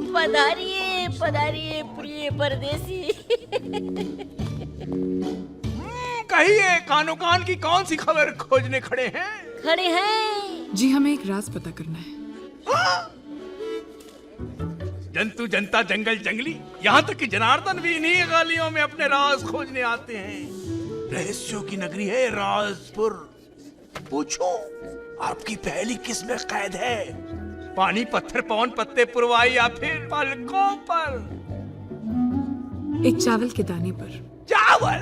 पधारिए पधारिए प्रिय परदेसी। कहिए कानो कान की कौन सी खबर खोजने खड़े हैं? खड़े हैं जी, हमें एक राज पता करना है। जंतु जनता जंगल जंगली, यहाँ तक कि जनार्दन भी इन्हीं गालियों में अपने राज खोजने आते हैं। रहस्यों की नगरी है राजपुर। पूछो आपकी पहली किस में कैद है? पानी पत्थर पवन पत्ते पुरवाई या फिर पलकों पर? एक चावल के दाने पर। चावल?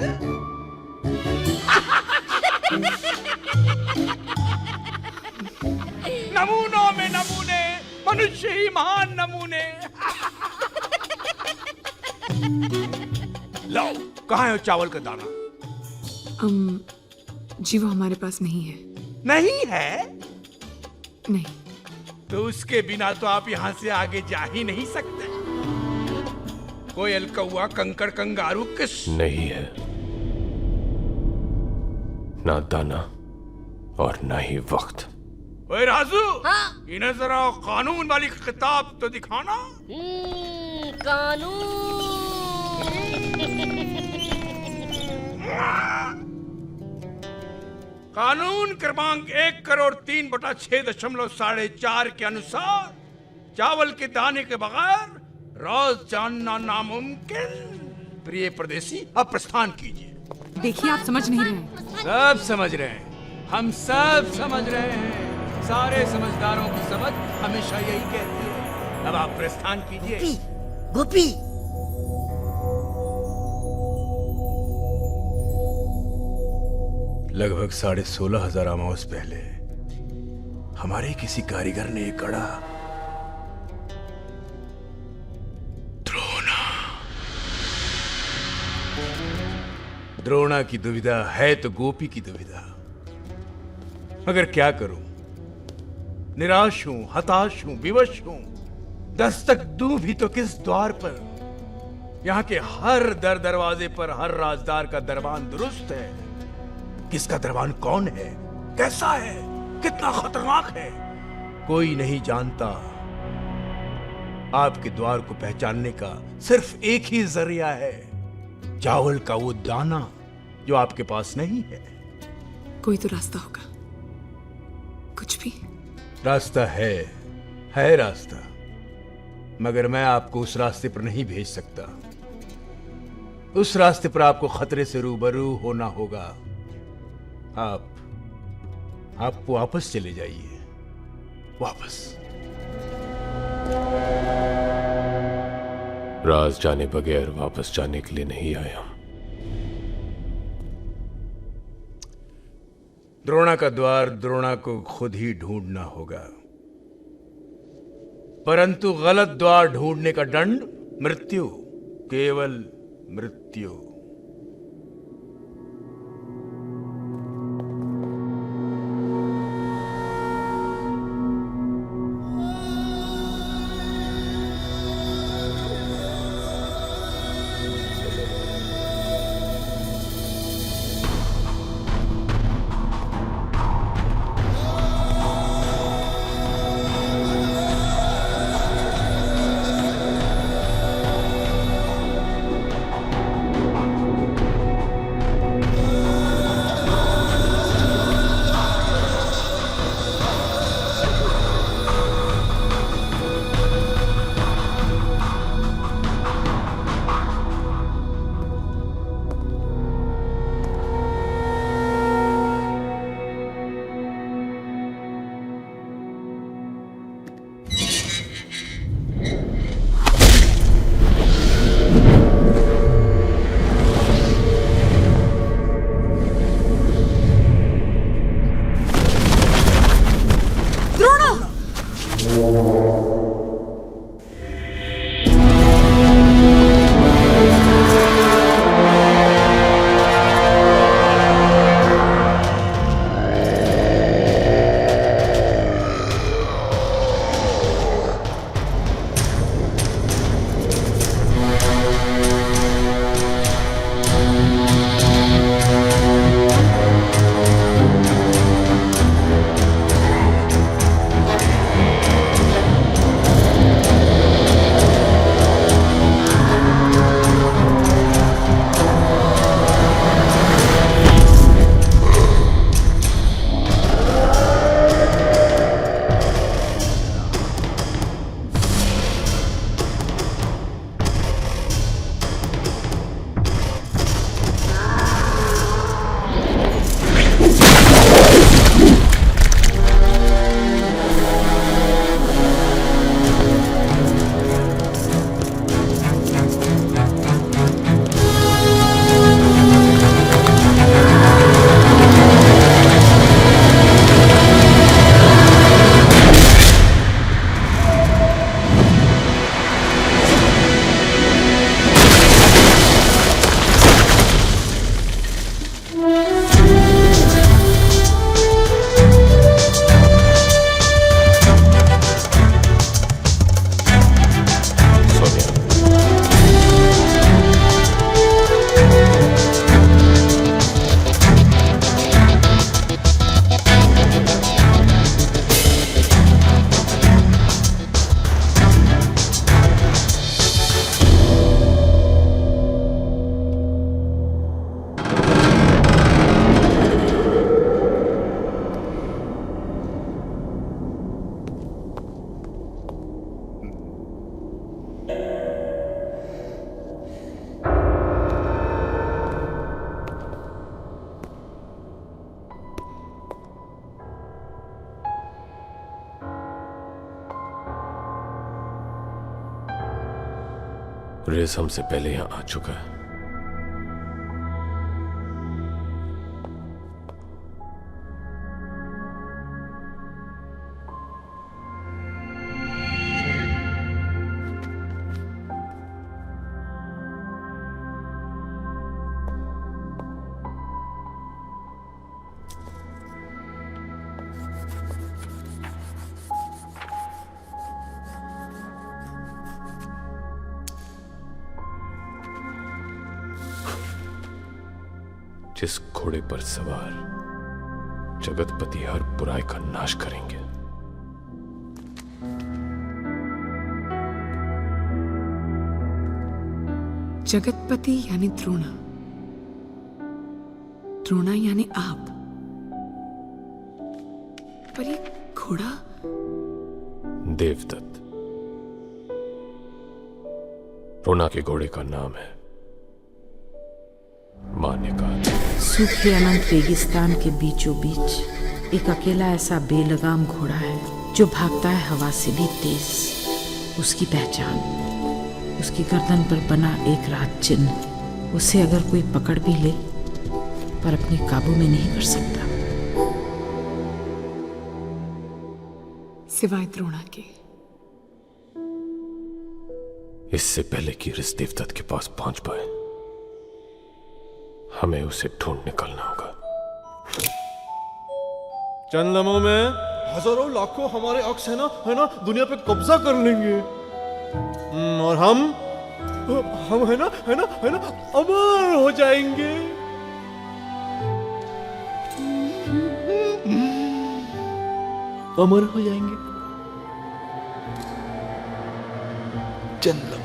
नमूनों में नमूने, मनुष्य ही महान नमूने। लाओ, कहाँ है वो चावल का दाना? जी वो हमारे पास नहीं है। नहीं है? नहीं। तो उसके बिना तो आप यहाँ से आगे जा ही नहीं सकते। कोयल कौआ कंकड़ कंगारू किस? नहीं है, ना दाना और ना ही वक्त। ओए राजू, इन्हें जरा कानून वाली किताब तो दिखाना। कानून क्रमांक 1,03/6.4 के अनुसार चावल के दाने के बगैर राज जानना नामुमकिन। प्रिय परदेसी, अब प्रस्थान कीजिए। देखिए, आप समझ नहीं रहे हैं। सब समझ रहे हैं, हम सब समझ रहे हैं। सारे समझदारों की समझ हमेशा यही कहती है। अब आप प्रस्थान कीजिए। गोपी लगभग 16,500 अमावस पहले हमारे किसी कारीगर ने एक कड़ा द्रोणा की दुविधा है तो गोपी की दुविधा। मगर क्या करूं, निराश हूं, हताश हूं, विवश हूं। दस्तक दूं भी तो किस द्वार पर? यहां के हर दरवाजे पर हर राजदार का दरबान दुरुस्त है। किसका दरबान कौन है, कैसा है, कितना खतरनाक है, कोई नहीं जानता। आपके द्वार को पहचानने का सिर्फ एक ही जरिया है, चावल का वो दाना जो आपके पास नहीं है। कोई तो रास्ता होगा, कुछ भी। रास्ता है रास्ता, मगर मैं आपको उस रास्ते पर नहीं भेज सकता। उस रास्ते पर आपको खतरे से रूबरू होना होगा। आप वापस चले जाइए, वापस। राज जाने बगैर वापस जाने के लिए नहीं आए हम। द्रोणा का द्वार द्रोणा को खुद ही ढूंढना होगा, परंतु गलत द्वार ढूंढने का दंड मृत्यु, केवल मृत्यु। रेस हमसे पहले यहां आ चुका है। जिस घोड़े पर सवार जगतपति हर बुराई का नाश करेंगे, जगतपति यानी द्रोणा, द्रोणा यानी आप। पर ये घोड़ा देवदत्त। द्रोणा के घोड़े का नाम है मान्यका। सूखे अनंत रेगिस्तान के बीचों बीच एक अकेला ऐसा बेलगाम घोड़ा है जो भागता है हवा से भी तेज। उसकी पहचान उसकी गर्दन पर बना एक राज चिन्ह। उसे अगर कोई पकड़ भी ले पर अपने काबू में नहीं कर सकता, सिवाय द्रोणा के। इससे पहले कि रिस देवदत्त के पास पहुंच पाए, हमें उसे ढूंढ निकलना होगा। चंद लम्हों में हजारों लाखों हमारे अक्स है ना दुनिया पे कब्जा कर लेंगे। और हम है ना अमर हो जाएंगे। अमर हो जाएंगे चंद लम्हों।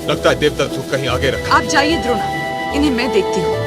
लगता है देवदत्त को कहीं आगे रखा। आप जाइए द्रोणा, इन्हें मैं देखती हूँ।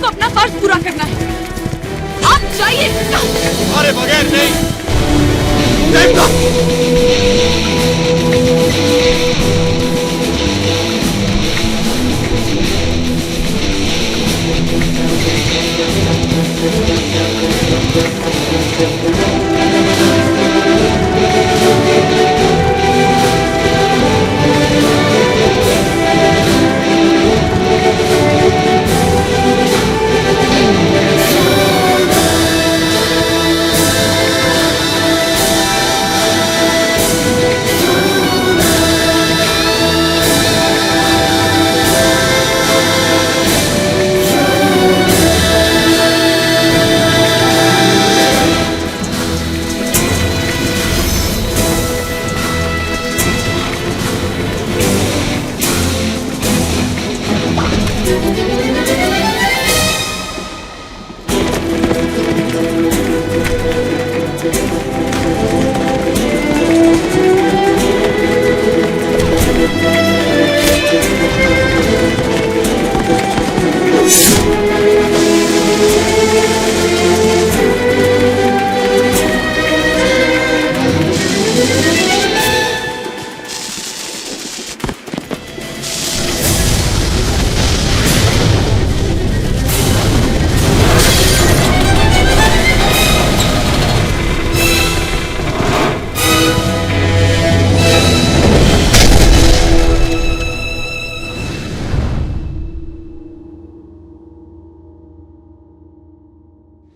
आपको अपना फर्ज पूरा करना है। आप जाइए। अरे बगैर नहीं।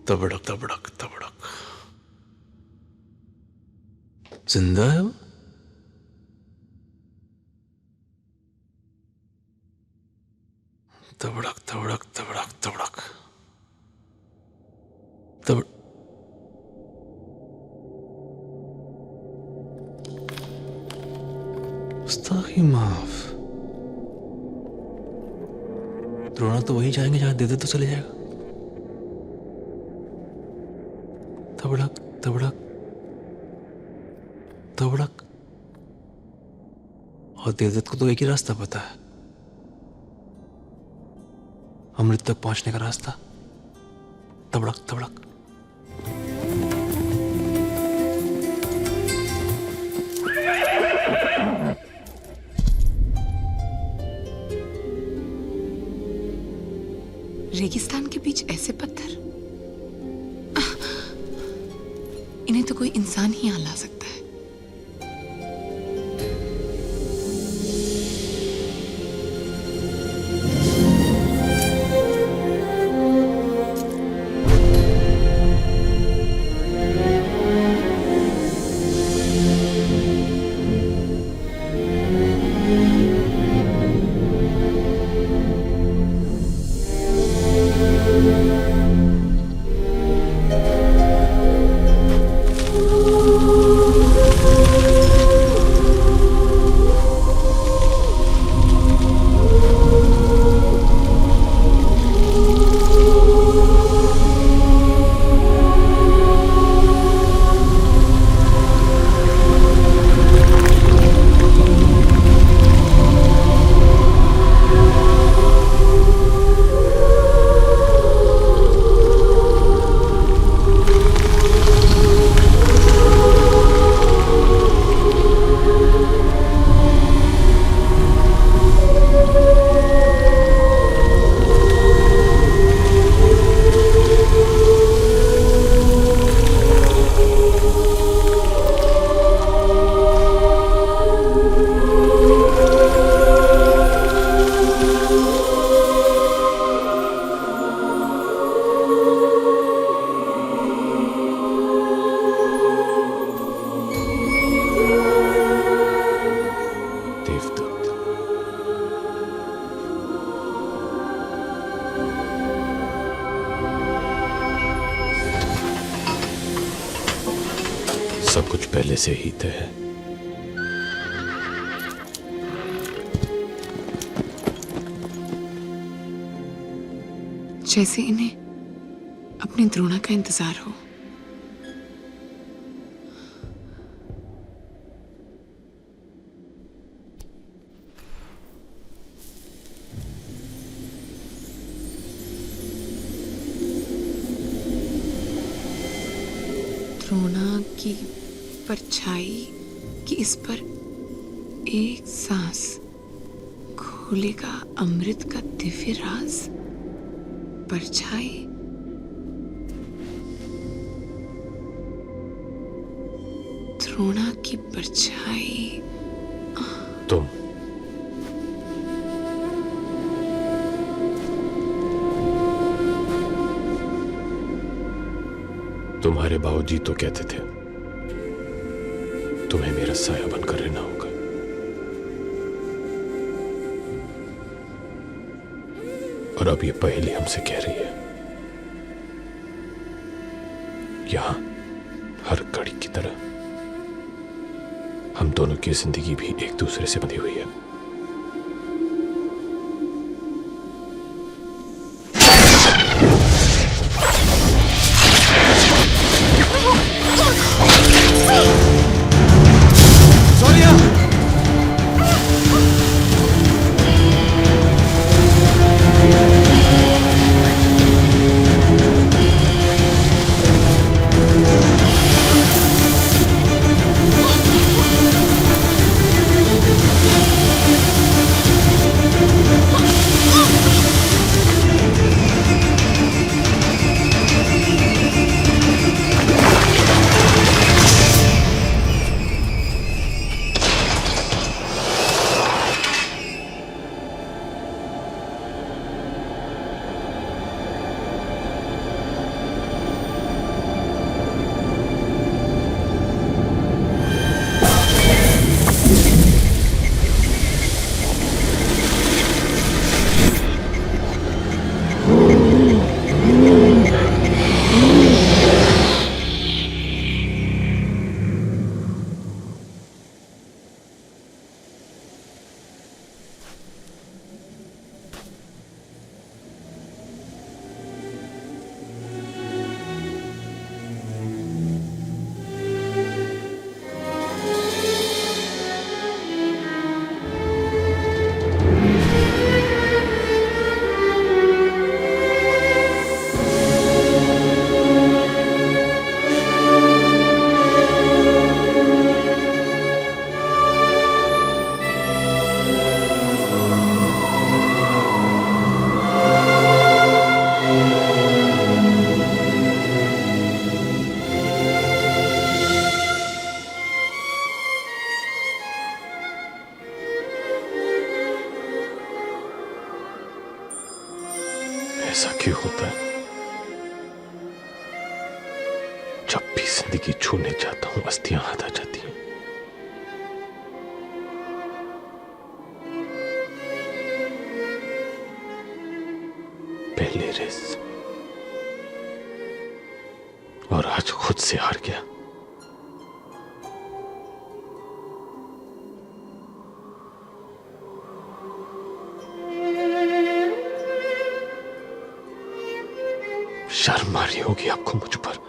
तबड़क तबड़क तबड़क। जिंदा है वो? तबड़क तबड़क तबड़क तबड़क तब गुस्ताखी माफ। द्रोणा तो वही जाएंगे जहां दे तो चले जाएगा। तबड़क तबड़क तबड़क। और देवदत्त को तो एक ही रास्ता पता है, अमृत तक पहुंचने का रास्ता। तबड़क तबड़क। रेगिस्तान के बीच ऐसे पत्थर, इन्हें तो कोई इंसान ही यहाँ ला सकता है। सब कुछ पहले से ही तय है। जैसे इन्हें अपनी द्रोणा का इंतजार हो। द्रोणा की परछाई कि इस पर एक सांस खोलेगा अमृत का दिव्य राज। परछाई द्रोणा की परछाई। तुम्हारे बाबूजी तो कहते थे तुम्हें मेरा साया बनकर रहना होगा। और अब ये पहेली हमसे कह रही है, यहां हर घड़ी की तरह हम दोनों की जिंदगी भी एक दूसरे से बंधी हुई है। ऐसा क्यों होता है? जब भी जिंदगी छूने जाता हूं अस्थियां हाथ आ जाती हैं। पहले रेस और आज खुद से हार गया। शर्म आ रही होगी आपको मुझ पर।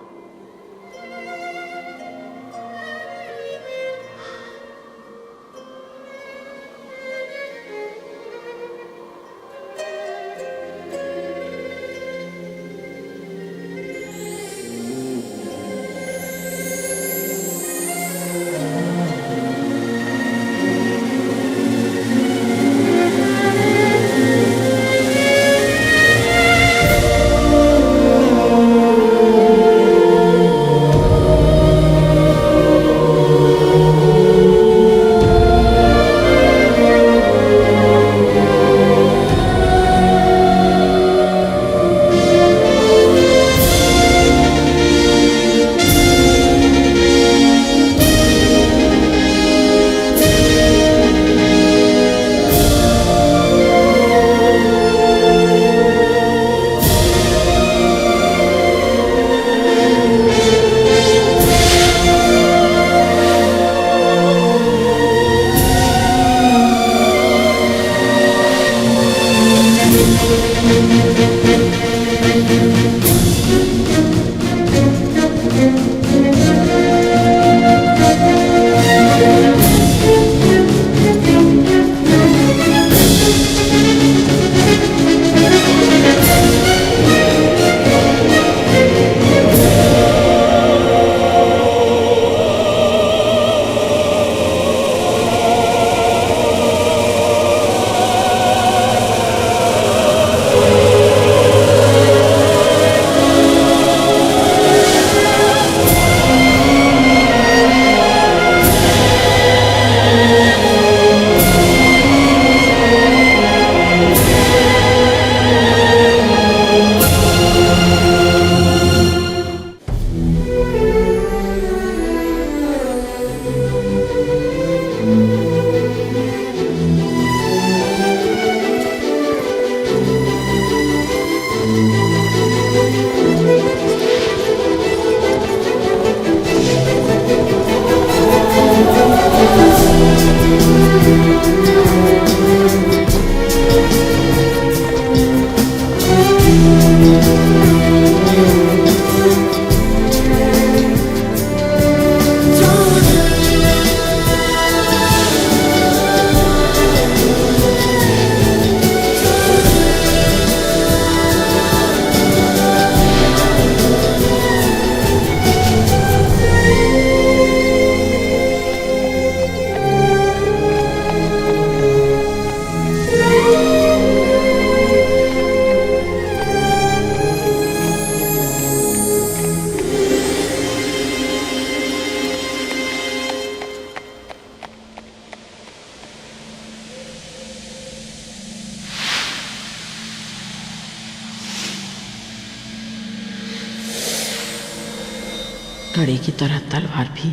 कड़े की तरह तलवार भी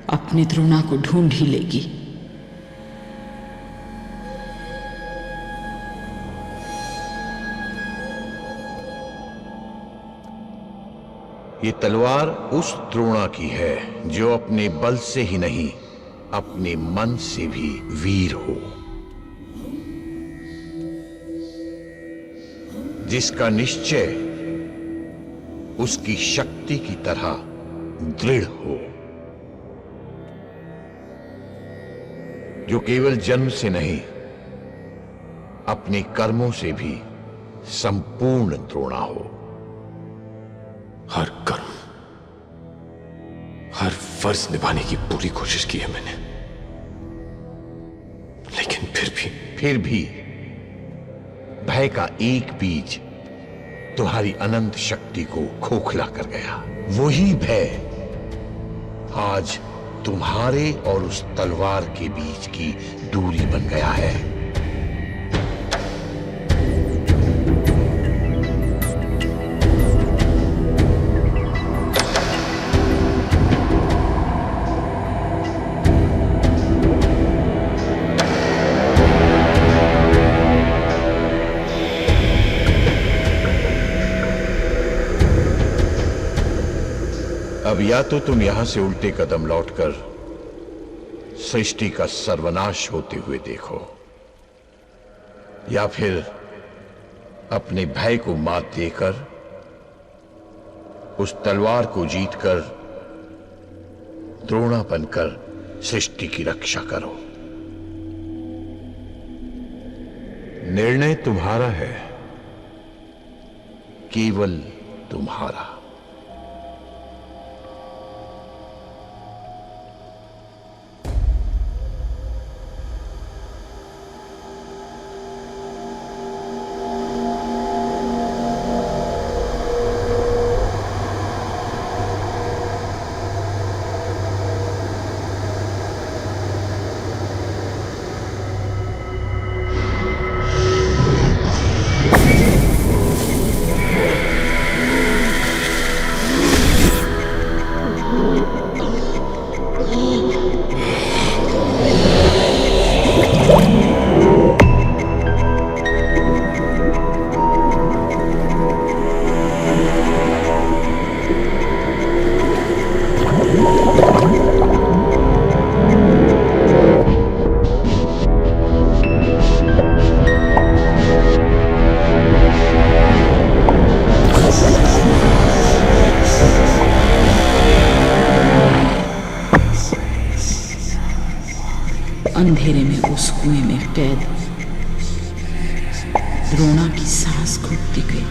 अपनी द्रोणा को ढूंढ ही लेगी। ये तलवार उस द्रोणा की है जो अपने बल से ही नहीं, अपने मन से भी वीर हो, जिसका निश्चय उसकी शक्ति की तरह दृढ़ हो, जो केवल जन्म से नहीं अपने कर्मों से भी संपूर्ण द्रोणा हो। हर कर्म, हर फर्ज निभाने की पूरी कोशिश की है मैंने, लेकिन फिर भी भय का एक बीज तुम्हारी अनंत शक्ति को खोखला कर गया। वही भय आज तुम्हारे और उस तलवार के बीच की दूरी बन गया है। अब या तो तुम यहां से उल्टे कदम लौटकर सृष्टि का सर्वनाश होते हुए देखो, या फिर अपने भय को मात देकर उस तलवार को जीतकर द्रोणा बनकर सृष्टि की रक्षा करो। निर्णय तुम्हारा है, केवल तुम्हारा। अंधेरे में उस कुएं में कैद द्रोणा की सांस घुटती गई।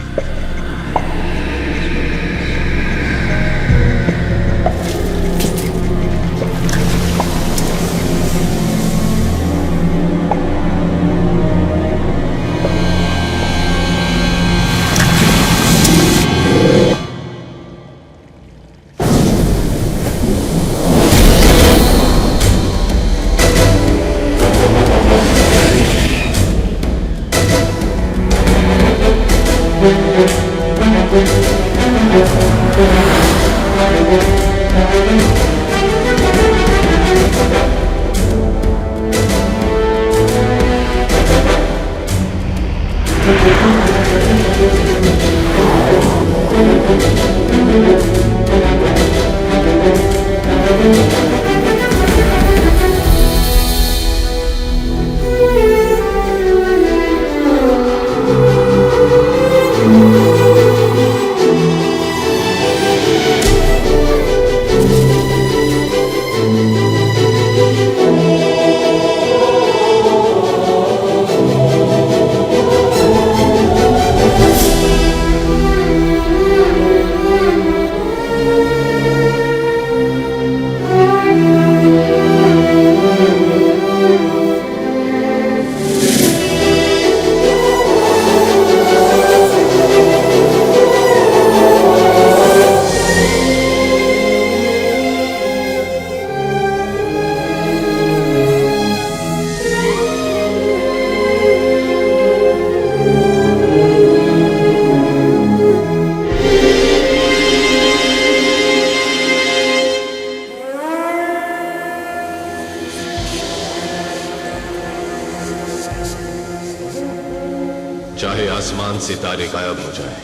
सितारे गायब हो जाए,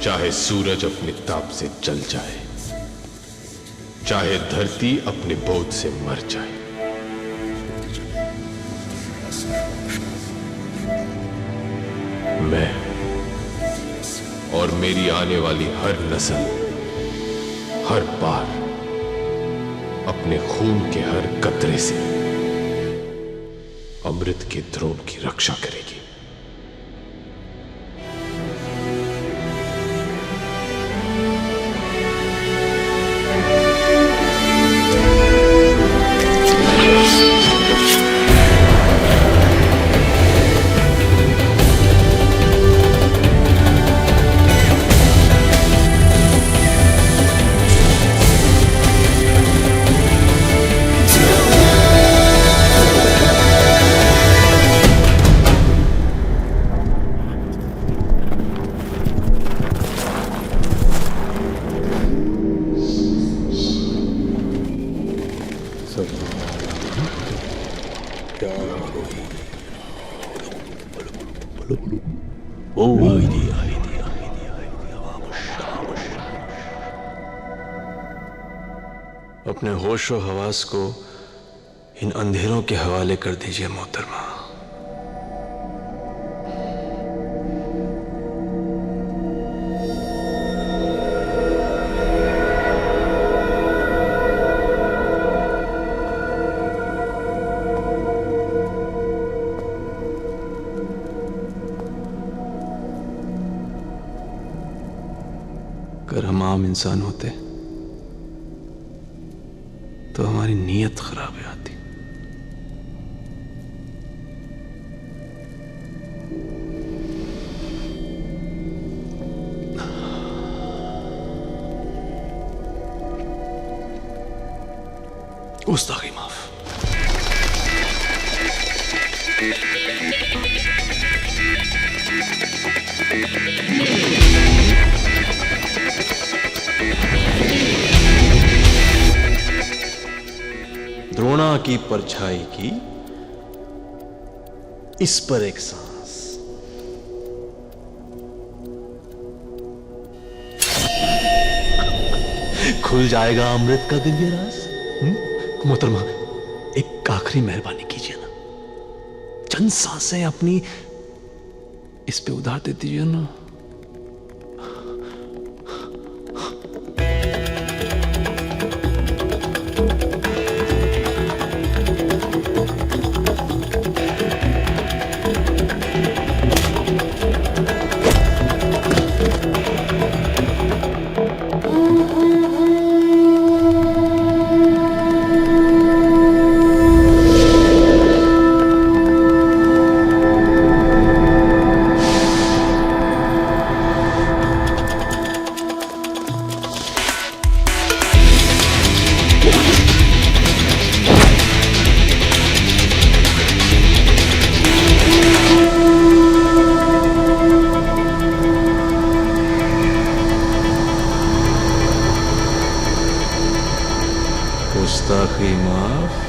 चाहे सूरज अपने ताप से जल जाए, चाहे धरती अपने बोझ से मर जाए, मैं और मेरी आने वाली हर नस्ल हर बार अपने खून के हर कतरे से अमृत के द्रोण की रक्षा करेगी। अपने होशो हवास को इन अंधेरों के हवाले कर दीजिए मोहतरमा। अगर हम आम इंसान होते तो हमारी नीयत खराब हो जाती। गुस्ताखी माफ। द्रोणा की परछाई की इस पर एक सांस। खुल जाएगा अमृत का दिव्य राज। मोहतरमा, एक आखिरी मेहरबानी कीजिए ना, चंद सांसें अपनी इस पे उधार दे दीजिए ना। गुस्ताखी माफ।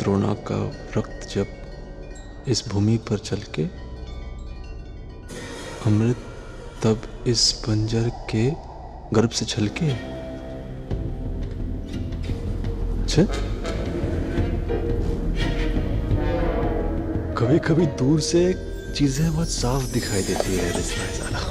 द्रोणा का रक्त जब इस भूमि पर छलके, अमृत तब इस बंजर के गर्भ से छलके। अच्छा, कभी कभी दूर से चीजें बहुत साफ दिखाई देती है रिजवाइज़ादा।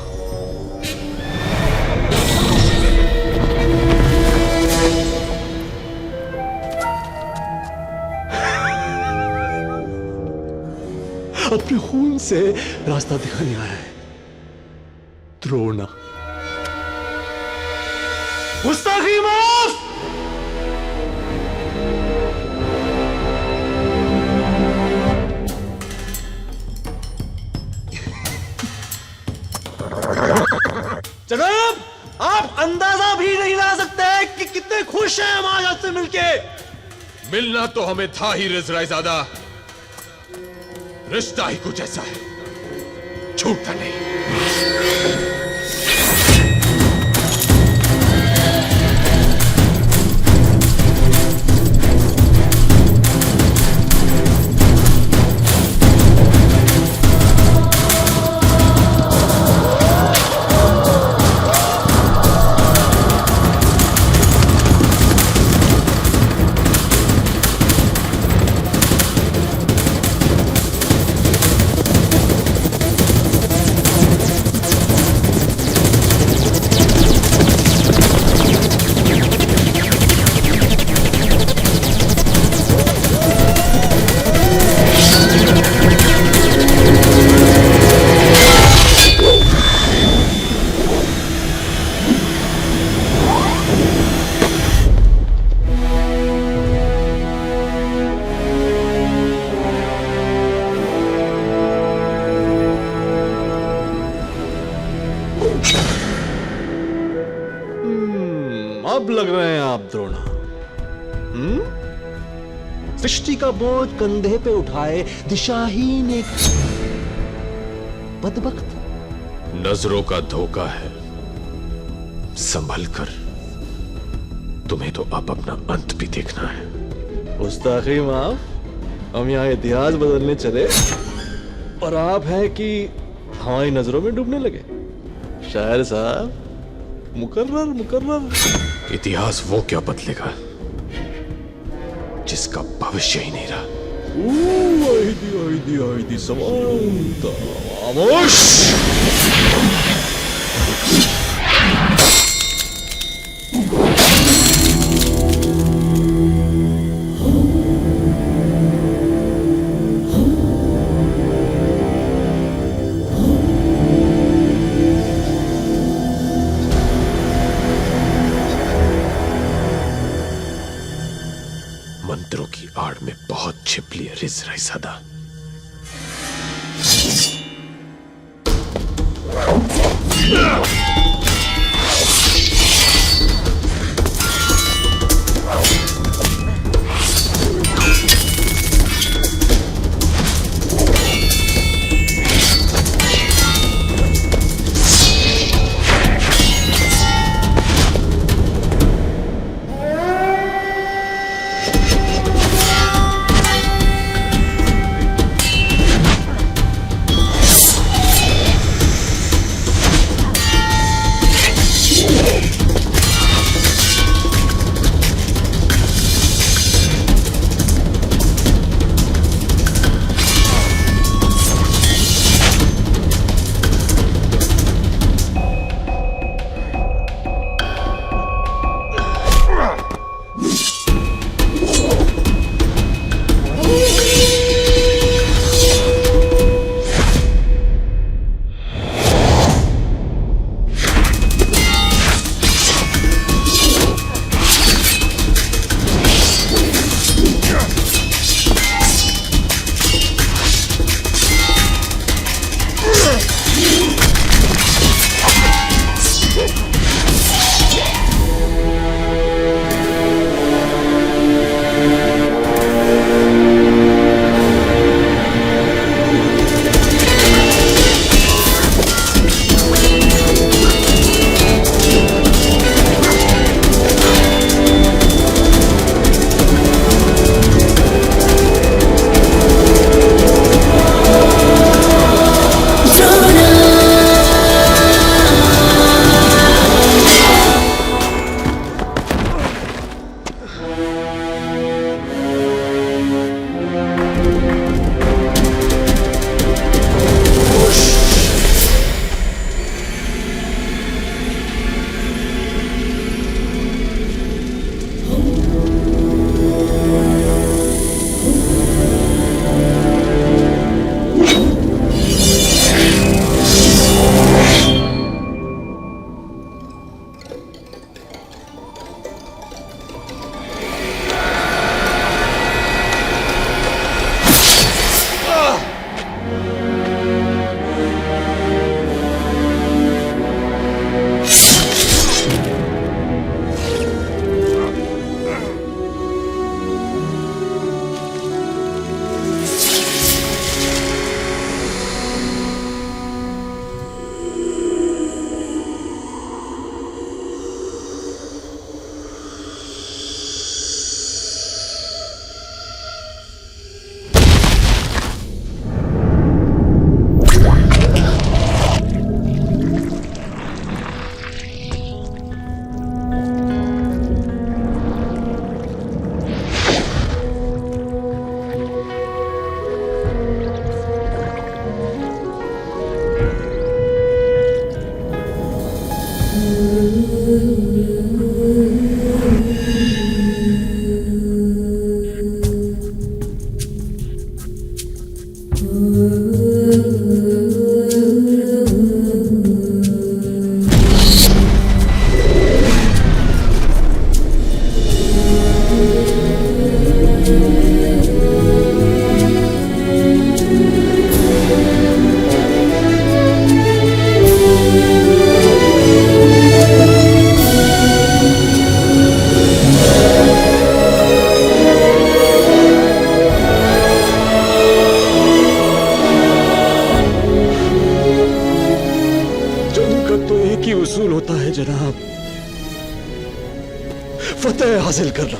अपने खून से रास्ता दिखाने आया है द्रोणा। गुस्ताखी माफ। जनाब, आप अंदाजा भी नहीं ला सकते कि कितने खुश हैं हम आज आपसे मिलके। मिलना तो हमें था ही रिजवाइज़ादा, रिश्ता ही कुछ ऐसा है, छूटता नहीं। अब लग रहे हैं आप द्रोणा। सृष्टि का बोझ कंधे पे उठाए दिशाहीन एक बदबख्त। नजरों का धोखा है, संभल कर। तुम्हें तो अब अपना अंत भी देखना है। गुस्ताखी माफ, हम यहाँ इतिहास बदलने चले और आप हैं कि हमारी नजरों में डूबने लगे। शायर साहब, मुकर्रर मुकर्रर। इतिहास वो क्या बदलेगा जिसका भविष्य ही नहीं रहा। आईदी समानता। खामोश। मंत्रों की आड़ में बहुत छिप ली है रिजवाइज़ादा। तो एक ही उसूल होता है जनाब, फतेह हासिल करना।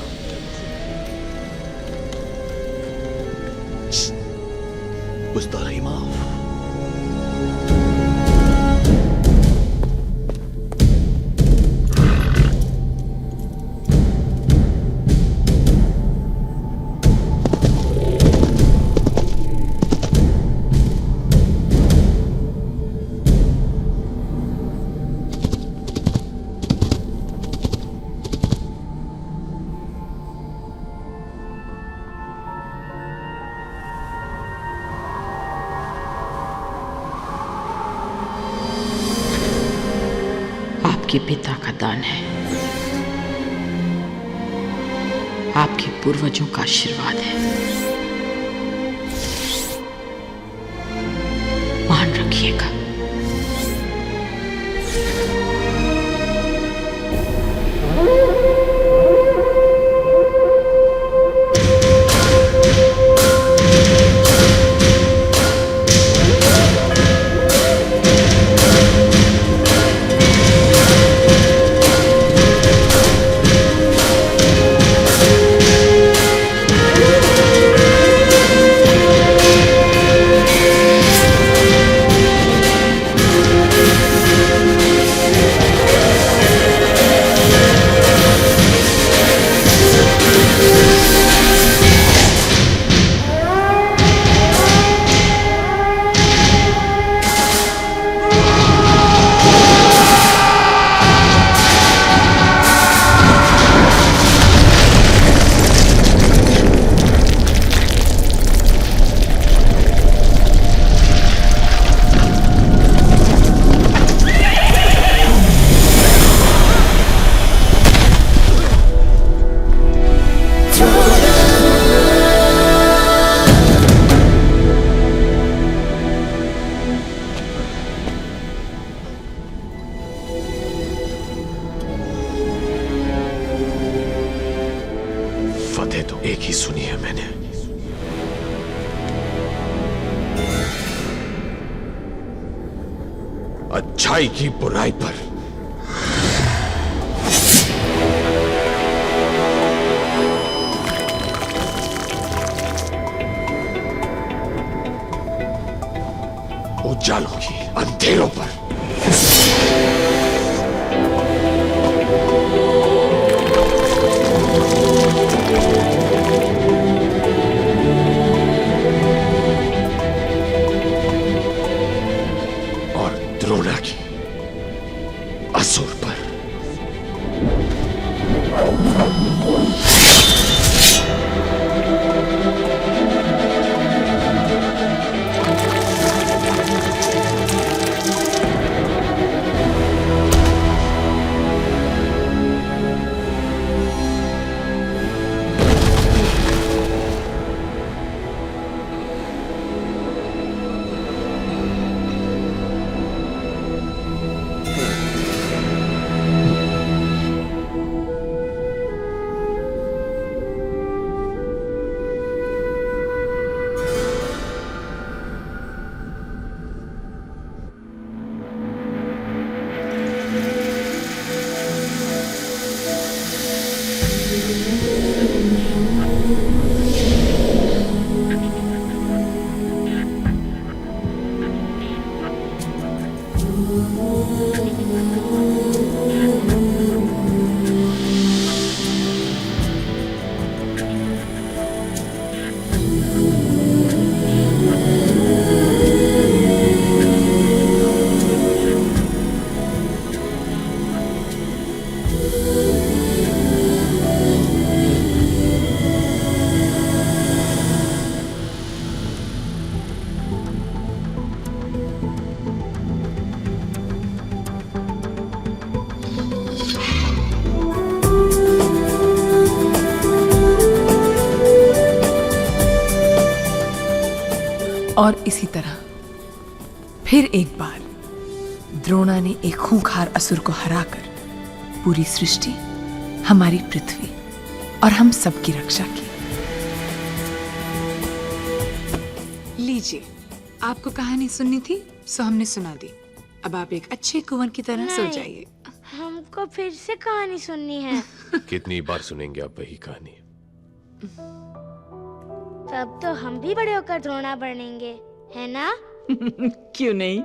बुझता नहीं माफ। आपके पिता का दान है, आपके पूर्वजों का आशीर्वाद है। मान रखिएगा। फतेह तो एक ही सुनी है मैंने, अच्छाई की बुराई पर। उजालों की अंधेरों पर। और द्रोणा की असुर पर। और इसी तरह फिर एक बार द्रोणा ने एक खूंखार असुर को हराकर पूरी सृष्टि, हमारी पृथ्वी और हम सब की रक्षा की। लीजिए, आपको कहानी सुननी थी सो हमने सुना दी। अब आप एक अच्छे कुंवर की तरह सो नहीं। जाइए। हमको फिर से कहानी सुननी है। कितनी बार सुनेंगे आप वही कहानी? तब तो हम भी बड़े होकर द्रोणा बनेंगे, है ना? क्यों नहीं?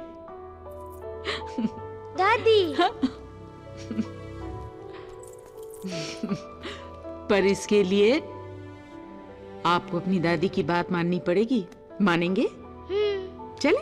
दादी। पर इसके लिए आपको अपनी दादी की बात माननी पड़ेगी। मानेंगे? चले?